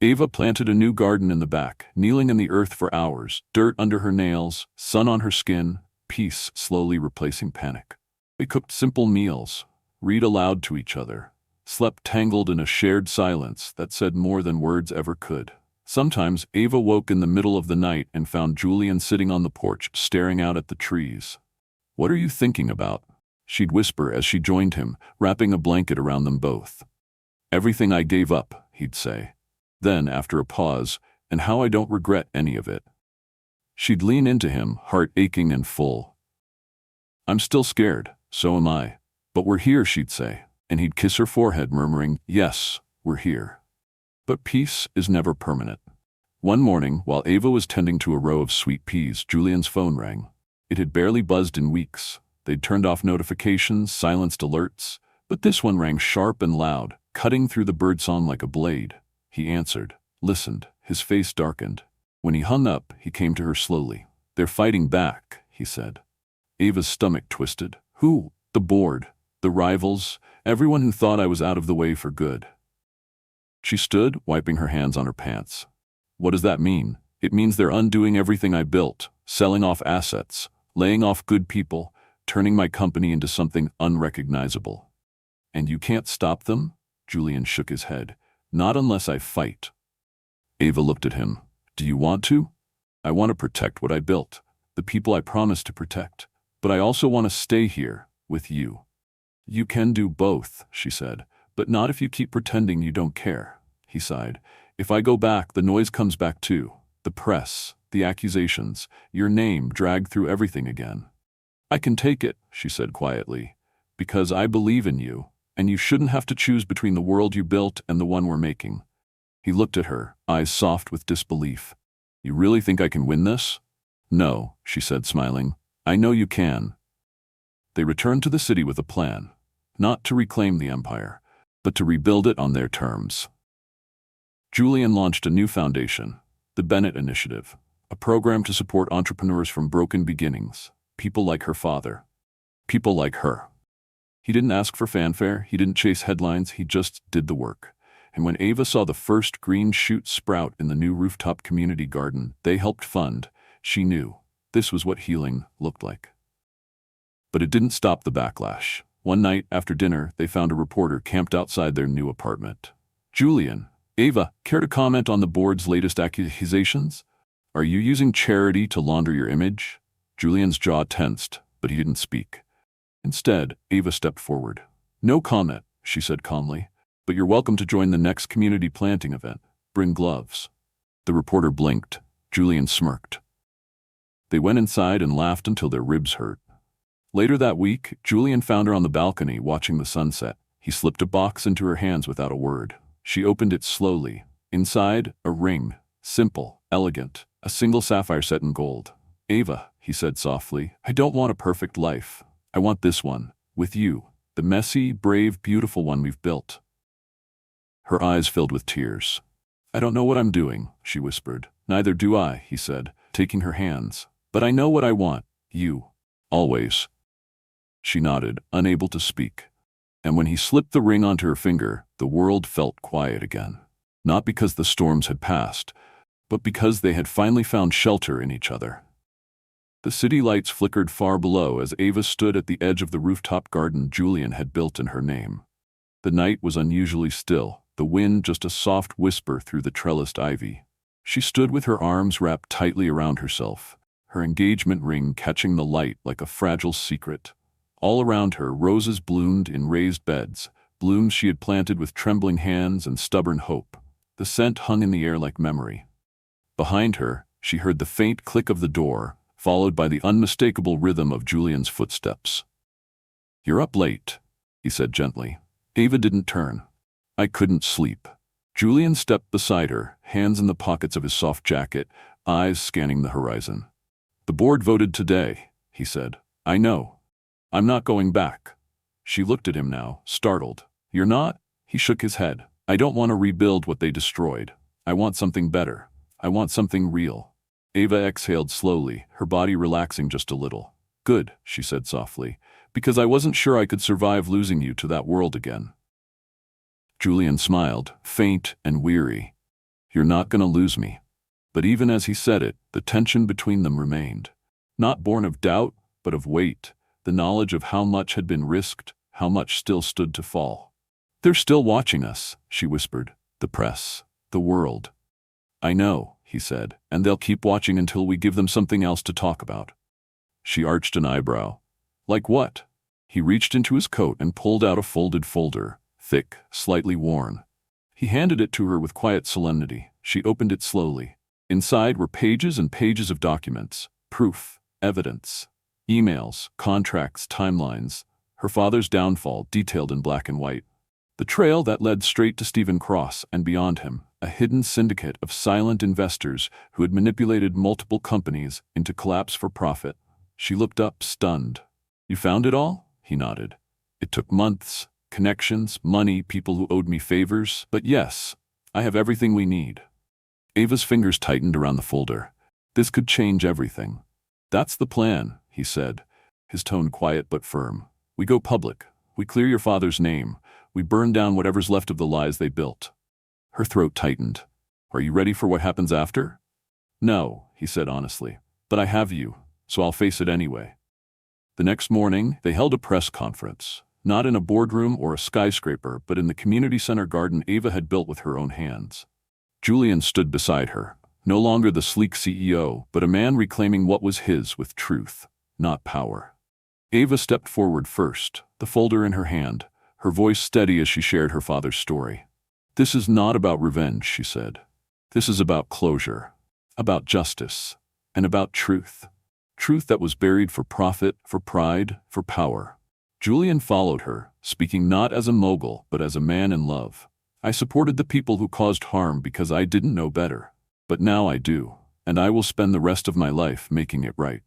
Ava planted a new garden in the back, kneeling in the earth for hours, dirt under her nails, sun on her skin, peace slowly replacing panic. They cooked simple meals, read aloud to each other, slept tangled in a shared silence that said more than words ever could. Sometimes Ava woke in the middle of the night and found Julian sitting on the porch staring out at the trees. "What are you thinking about?" she'd whisper as she joined him, wrapping a blanket around them both. "Everything I gave up," he'd say. Then, after a pause, "and how I don't regret any of it." She'd lean into him, heart aching and full. "I'm still scared, so am I. But we're here," she'd say, and he'd kiss her forehead, murmuring, "Yes, we're here." But peace is never permanent. One morning, while Ava was tending to a row of sweet peas, Julian's phone rang. It had barely buzzed in weeks. They'd turned off notifications, silenced alerts, but this one rang sharp and loud, cutting through the birdsong like a blade. He answered, listened, his face darkened. When he hung up, he came to her slowly. "They're fighting back," he said. Ava's stomach twisted. "Who?" "The board, the rivals, everyone who thought I was out of the way for good." She stood, wiping her hands on her pants. "What does that mean?" "It means they're undoing everything I built, selling off assets, laying off good people, turning my company into something unrecognizable." "And you can't stop them?" Julian shook his head. "Not unless I fight." Ava looked at him. "Do you want to?" "I want to protect what I built, the people I promised to protect. But I also want to stay here, with you." "You can do both," she said, "but not if you keep pretending you don't care." He sighed. "If I go back, the noise comes back too. The press, the accusations, your name dragged through everything again." "I can take it," she said quietly, "because I believe in you, and you shouldn't have to choose between the world you built and the one we're making." He looked at her, eyes soft with disbelief. "You really think I can win this?" "No," she said, smiling. "I know you can." They returned to the city with a plan, not to reclaim the empire, but to rebuild it on their terms. Julian launched a new foundation, the Bennett Initiative, a program to support entrepreneurs from broken beginnings, people like her father, people like her. He didn't ask for fanfare, he didn't chase headlines, he just did the work. And when Ava saw the first green shoot sprout in the new rooftop community garden they helped fund, she knew this was what healing looked like. But it didn't stop the backlash. One night after dinner, they found a reporter camped outside their new apartment. "Julian, Ava, care to comment on the board's latest accusations? Are you using charity to launder your image?" Julian's jaw tensed, but he didn't speak. Instead, Ava stepped forward. "No comment," she said calmly, "but you're welcome to join the next community planting event. Bring gloves." The reporter blinked. Julian smirked. They went inside and laughed until their ribs hurt. Later that week, Julian found her on the balcony watching the sunset. He slipped a box into her hands without a word. She opened it slowly. Inside, a ring. Simple, elegant, a single sapphire set in gold. "Ava," he said softly, "I don't want a perfect life. I want this one, with you, the messy, brave, beautiful one we've built." Her eyes filled with tears. "I don't know what I'm doing," she whispered. "Neither do I," he said, taking her hands. "But I know what I want. You. Always." She nodded, unable to speak. And when he slipped the ring onto her finger, the world felt quiet again. Not because the storms had passed, but because they had finally found shelter in each other. The city lights flickered far below as Ava stood at the edge of the rooftop garden Julian had built in her name. The night was unusually still, the wind just a soft whisper through the trellised ivy. She stood with her arms wrapped tightly around herself, her engagement ring catching the light like a fragile secret. All around her, roses bloomed in raised beds, blooms she had planted with trembling hands and stubborn hope. The scent hung in the air like memory. Behind her, she heard the faint click of the door, followed by the unmistakable rhythm of Julian's footsteps. "You're up late," he said gently. Ava didn't turn. "I couldn't sleep." Julian stepped beside her, hands in the pockets of his soft jacket, eyes scanning the horizon. "The board voted today," he said. "I know. I'm not going back." She looked at him now, startled. "You're not?" He shook his head. "I don't want to rebuild what they destroyed. I want something better. I want something real." Ava exhaled slowly, her body relaxing just a little. "Good," she said softly, "because I wasn't sure I could survive losing you to that world again." Julian smiled, faint and weary. "You're not going to lose me." But even as he said it, the tension between them remained. Not born of doubt, but of weight, the knowledge of how much had been risked, how much still stood to fall. "They're still watching us," she whispered. "The press, the world." "I know," he said, "and they'll keep watching until we give them something else to talk about." She arched an eyebrow. "Like what?" He reached into his coat and pulled out a folded folder, thick, slightly worn. He handed it to her with quiet solemnity. She opened it slowly. Inside were pages and pages of documents, proof, evidence, emails, contracts, timelines, her father's downfall detailed in black and white. The trail that led straight to Stephen Cross and beyond him, a hidden syndicate of silent investors who had manipulated multiple companies into collapse for profit. She looked up, stunned. "You found it all?" He nodded. "It took months, connections, money, people who owed me favors, but yes, I have everything we need." Ava's fingers tightened around the folder. "This could change everything." "That's the plan," he said, his tone quiet but firm. "We go public. We clear your father's name. We burn down whatever's left of the lies they built." Her throat tightened. "Are you ready for what happens after?" "No," he said honestly, "but I have you, so I'll face it anyway." The next morning, they held a press conference, not in a boardroom or a skyscraper, but in the community center garden Ava had built with her own hands. Julian stood beside her, no longer the sleek CEO, but a man reclaiming what was his with truth, not power. Ava stepped forward first, the folder in her hand, her voice steady as she shared her father's story. "This is not about revenge," she said. "This is about closure, about justice, and about truth. Truth that was buried for profit, for pride, for power." Julian followed her, speaking not as a mogul, but as a man in love. "I supported the people who caused harm because I didn't know better. But now I do, and I will spend the rest of my life making it right."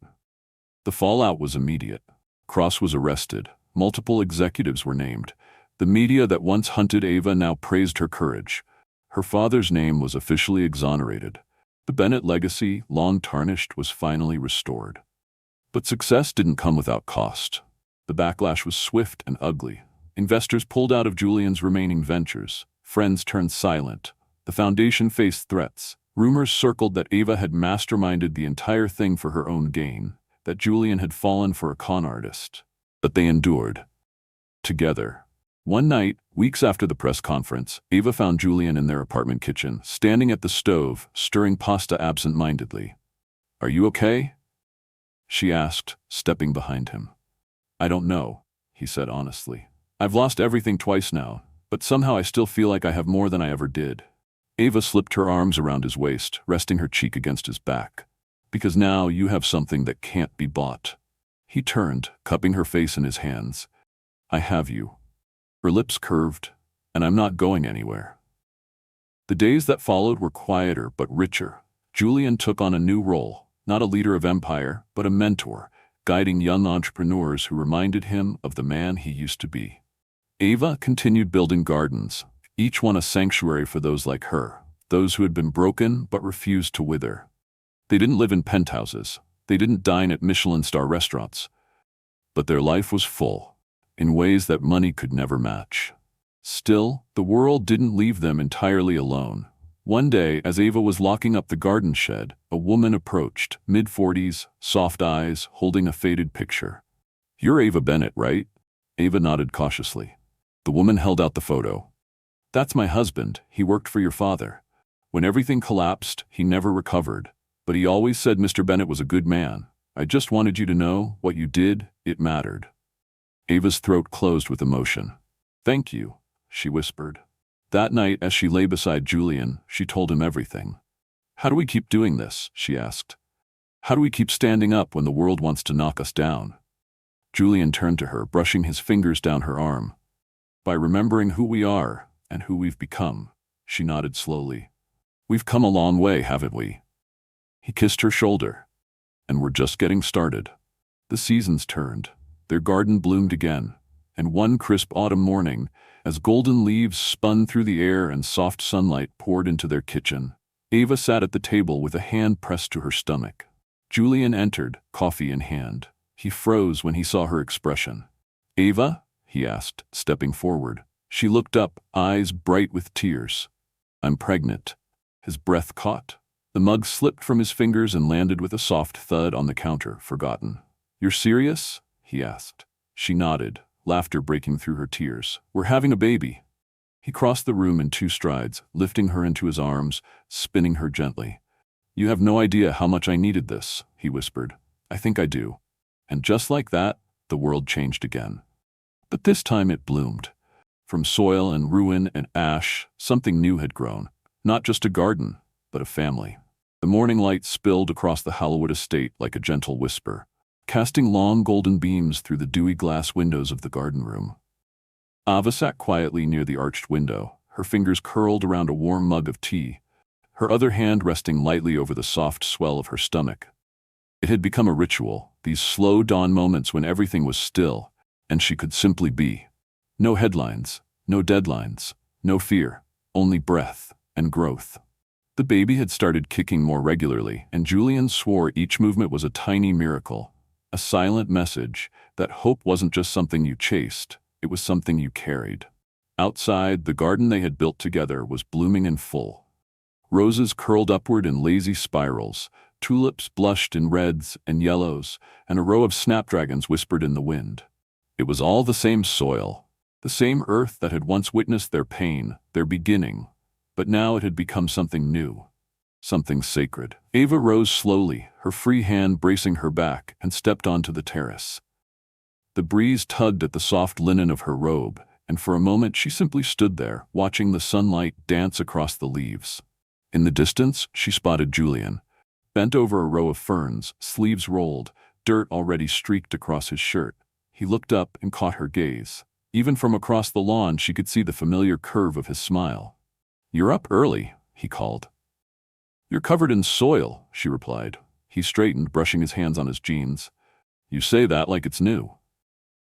The fallout was immediate. Cross was arrested. Multiple executives were named. The media that once hunted Ava now praised her courage. Her father's name was officially exonerated. The Bennett legacy, long tarnished, was finally restored. But success didn't come without cost. The backlash was swift and ugly. Investors pulled out of Julian's remaining ventures. Friends turned silent. The foundation faced threats. Rumors circled that Ava had masterminded the entire thing for her own gain, that Julian had fallen for a con artist. But they endured. Together. One night, weeks after the press conference, Ava found Julian in their apartment kitchen, standing at the stove, stirring pasta absent-mindedly. "Are you okay?" she asked, stepping behind him. "I don't know," he said honestly. "I've lost everything twice now, but somehow I still feel like I have more than I ever did." Ava slipped her arms around his waist, resting her cheek against his back. Because now you have something that can't be bought. He turned, cupping her face in his hands. I have you. Her lips curved, and I'm not going anywhere. The days that followed were quieter but richer. Julian took on a new role, not a leader of empire, but a mentor, guiding young entrepreneurs who reminded him of the man he used to be. Ava continued building gardens, each one a sanctuary for those like her, those who had been broken but refused to wither. They didn't live in penthouses, they didn't dine at Michelin-star restaurants, but their life was full, in ways that money could never match. Still, the world didn't leave them entirely alone. One day, as Ava was locking up the garden shed, a woman approached, mid-40s, soft eyes, holding a faded picture. You're Ava Bennett, right? Ava nodded cautiously. The woman held out the photo. That's my husband. He worked for your father. When everything collapsed, he never recovered. But he always said Mr. Bennett was a good man. I just wanted you to know what you did, it mattered. Ava's throat closed with emotion. Thank you, she whispered. That night, as she lay beside Julian, she told him everything. How do we keep doing this? She asked. How do we keep standing up when the world wants to knock us down? Julian turned to her, brushing his fingers down her arm. By remembering who we are and who we've become, she nodded slowly. We've come a long way, haven't we? He kissed her shoulder. And we're just getting started. The seasons turned. Their garden bloomed again. And one crisp autumn morning, as golden leaves spun through the air and soft sunlight poured into their kitchen, Ava sat at the table with a hand pressed to her stomach. Julian entered, coffee in hand. He froze when he saw her expression. Ava? He asked, stepping forward. She looked up, eyes bright with tears. I'm pregnant. His breath caught. The mug slipped from his fingers and landed with a soft thud on the counter, forgotten. You're serious? He asked. She nodded, laughter breaking through her tears. We're having a baby. He crossed the room in 2 strides, lifting her into his arms, spinning her gently. You have no idea how much I needed this, he whispered. I think I do. And just like that, the world changed again. But this time it bloomed. From soil and ruin and ash, something new had grown. Not just a garden, but a family. The morning light spilled across the Hallowwood estate like a gentle whisper, casting long golden beams through the dewy glass windows of the garden room. Ava sat quietly near the arched window, her fingers curled around a warm mug of tea, her other hand resting lightly over the soft swell of her stomach. It had become a ritual, these slow dawn moments when everything was still, and she could simply be. No headlines, no deadlines, no fear, only breath and growth. The baby had started kicking more regularly, and Julian swore each movement was a tiny miracle, a silent message that hope wasn't just something you chased, it was something you carried. Outside, the garden they had built together was blooming in full. Roses curled upward in lazy spirals, tulips blushed in reds and yellows, and a row of snapdragons whispered in the wind. It was all the same soil, the same earth that had once witnessed their pain, their beginning, but now it had become something new, something sacred. Ava rose slowly, her free hand bracing her back, and stepped onto the terrace. The breeze tugged at the soft linen of her robe, and for a moment she simply stood there, watching the sunlight dance across the leaves. In the distance, she spotted Julian, bent over a row of ferns, sleeves rolled, dirt already streaked across his shirt. He looked up and caught her gaze. Even from across the lawn, she could see the familiar curve of his smile. You're up early, he called. You're covered in soil, she replied. He straightened, brushing his hands on his jeans. You say that like it's new.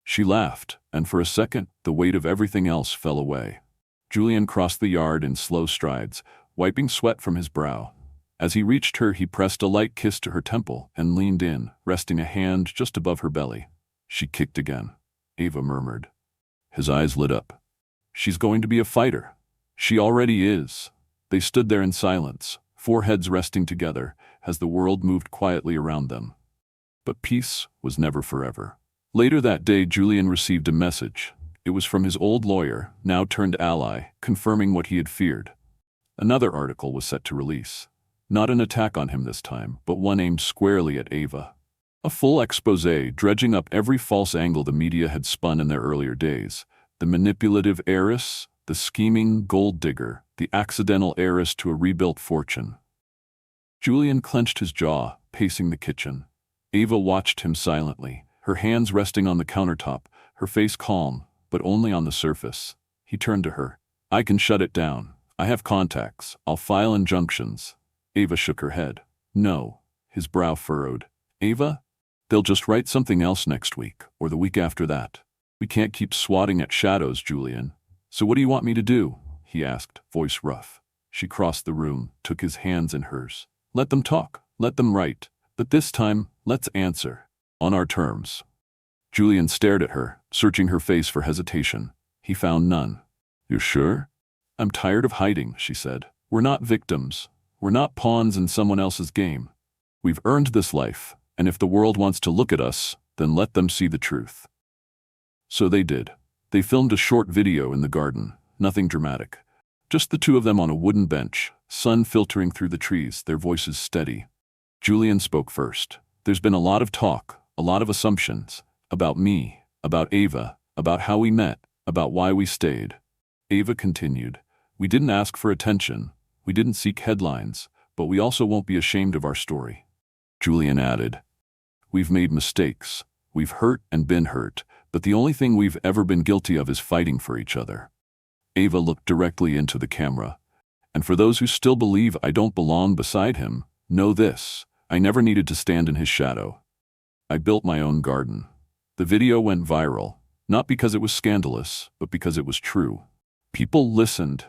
She laughed, and for a second, the weight of everything else fell away. Julian crossed the yard in slow strides, wiping sweat from his brow. As he reached her, he pressed a light kiss to her temple and leaned in, resting a hand just above her belly. She kicked again. Ava murmured. His eyes lit up. She's going to be a fighter. She already is. They stood there in silence, foreheads resting together, as the world moved quietly around them. But peace was never forever. Later that day, Julian received a message. It was from his old lawyer, now turned ally, confirming what he had feared. Another article was set to release. Not an attack on him this time, but one aimed squarely at Ava. A full exposé dredging up every false angle the media had spun in their earlier days. The manipulative heiress, the scheming gold digger, the accidental heiress to a rebuilt fortune. Julian clenched his jaw, pacing the kitchen. Ava watched him silently, her hands resting on the countertop, her face calm, but only on the surface. He turned to her. "I can shut it down. I have contacts. I'll file injunctions." Ava shook her head. "No." His brow furrowed. "Ava, they'll just write something else next week, or the week after that. We can't keep swatting at shadows, Julian. So what do you want me to do?" he asked, voice rough. She crossed the room, took his hands in hers. "Let them talk. Let them write. But this time, let's answer. On our terms." Julian stared at her, searching her face for hesitation. He found none. "You're sure?" "I'm tired of hiding," she said. "We're not victims. We're not pawns in someone else's game. We've earned this life, and if the world wants to look at us, then let them see the truth." So they did. They filmed a short video in the garden, nothing dramatic. Just the two of them on a wooden bench, sun filtering through the trees, their voices steady. Julian spoke first. "There's been a lot of talk, a lot of assumptions, about me, about Ava, about how we met, about why we stayed." Ava continued. "We didn't ask for attention. We didn't seek headlines, but we also won't be ashamed of our story." Julian added, "We've made mistakes. We've hurt and been hurt, but the only thing we've ever been guilty of is fighting for each other." Ava looked directly into the camera. "And for those who still believe I don't belong beside him, know this. I never needed to stand in his shadow. I built my own garden." The video went viral, not because it was scandalous, but because it was true. People listened,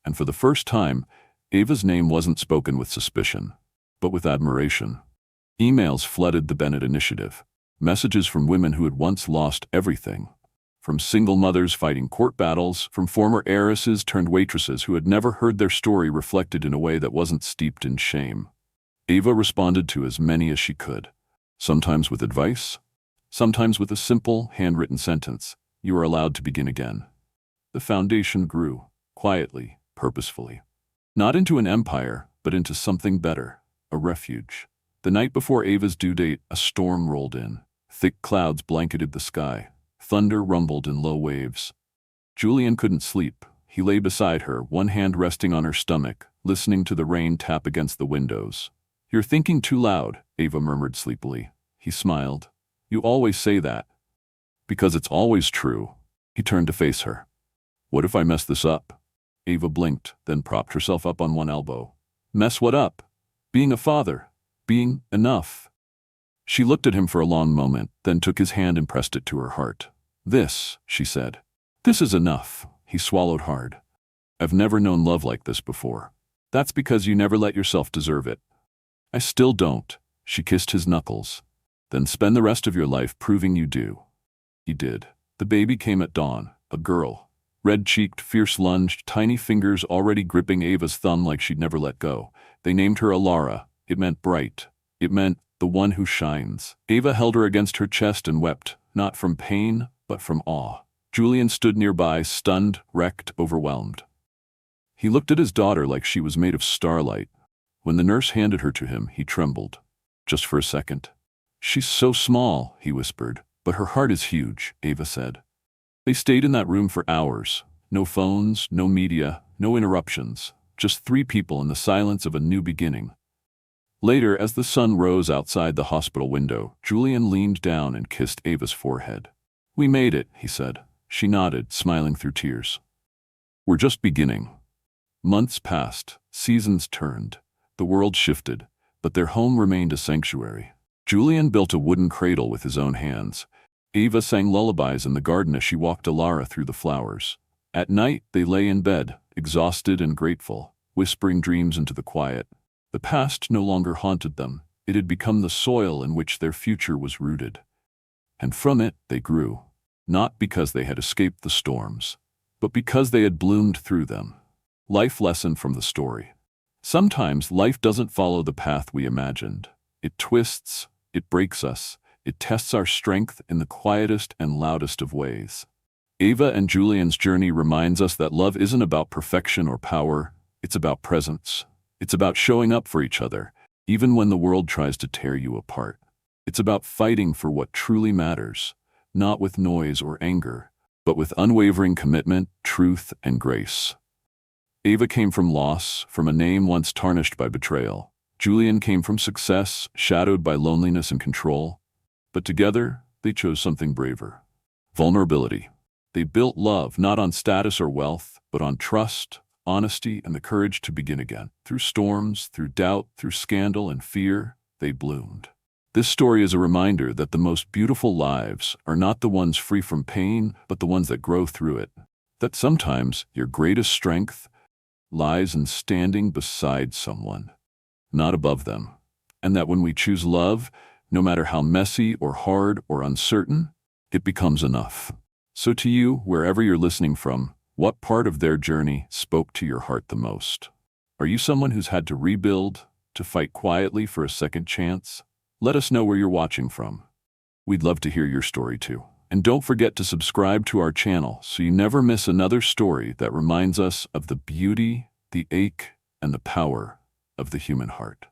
and for the first time, Ava's name wasn't spoken with suspicion, but with admiration. Emails flooded the Bennett Initiative. Messages from women who had once lost everything. From single mothers fighting court battles, from former heiresses turned waitresses who had never heard their story reflected in a way that wasn't steeped in shame. Ava responded to as many as she could, sometimes with advice, sometimes with a simple, handwritten sentence, "You are allowed to begin again." The foundation grew, quietly, purposefully. Not into an empire, but into something better, a refuge. The night before Ava's due date, a storm rolled in. Thick clouds blanketed the sky. Thunder rumbled in low waves. Julian couldn't sleep. He lay beside her, one hand resting on her stomach, listening to the rain tap against the windows. "You're thinking too loud," Ava murmured sleepily. He smiled. "You always say that." "Because it's always true." He turned to face her. "What if I mess this up?" Ava blinked, then propped herself up on one elbow. "Mess what up?" "Being a father. Being enough." She looked at him for a long moment, then took his hand and pressed it to her heart. "This," she said. "This is enough." He swallowed hard. "I've never known love like this before." "That's because you never let yourself deserve it." "I still don't." She kissed his knuckles. "Then spend the rest of your life proving you do." He did. The baby came at dawn, a girl. Red-cheeked, fierce-lunged, tiny fingers already gripping Ava's thumb like she'd never let go. They named her Alara. It meant bright. It meant the one who shines. Ava held her against her chest and wept, not from pain, but from awe. Julian stood nearby, stunned, wrecked, overwhelmed. He looked at his daughter like she was made of starlight. When the nurse handed her to him, he trembled. Just for a second. "She's so small," he whispered. "But her heart is huge," Ava said. They stayed in that room for hours. No phones, no media, no interruptions. Just three people in the silence of a new beginning. Later, as the sun rose outside the hospital window, Julian leaned down and kissed Ava's forehead. "We made it," he said. She nodded, smiling through tears. "We're just beginning." Months passed, seasons turned. The world shifted, but their home remained a sanctuary. Julian built a wooden cradle with his own hands. Ava sang lullabies in the garden as she walked Alara through the flowers. At night, they lay in bed, exhausted and grateful, whispering dreams into the quiet. The past no longer haunted them. It had become the soil in which their future was rooted. And from it, they grew. Not because they had escaped the storms, but because they had bloomed through them. Life lesson from the story. Sometimes life doesn't follow the path we imagined. It twists, it breaks us, it tests our strength in the quietest and loudest of ways. Ava and Julian's journey reminds us that love isn't about perfection or power, it's about presence. It's about showing up for each other, even when the world tries to tear you apart. It's about fighting for what truly matters, not with noise or anger, but with unwavering commitment, truth, and grace. Ava came from loss, from a name once tarnished by betrayal. Julian came from success, shadowed by loneliness and control. But together, they chose something braver. Vulnerability. They built love not on status or wealth, but on trust, honesty, and the courage to begin again. Through storms, through doubt, through scandal and fear, they bloomed. This story is a reminder that the most beautiful lives are not the ones free from pain, but the ones that grow through it. That sometimes your greatest strength lies in standing beside someone, not above them. And that when we choose love, no matter how messy or hard or uncertain, it becomes enough. So to you, wherever you're listening from, what part of their journey spoke to your heart the most? Are you someone who's had to rebuild, to fight quietly for a second chance? Let us know where you're watching from. We'd love to hear your story too. And don't forget to subscribe to our channel so you never miss another story that reminds us of the beauty, the ache, and the power of the human heart.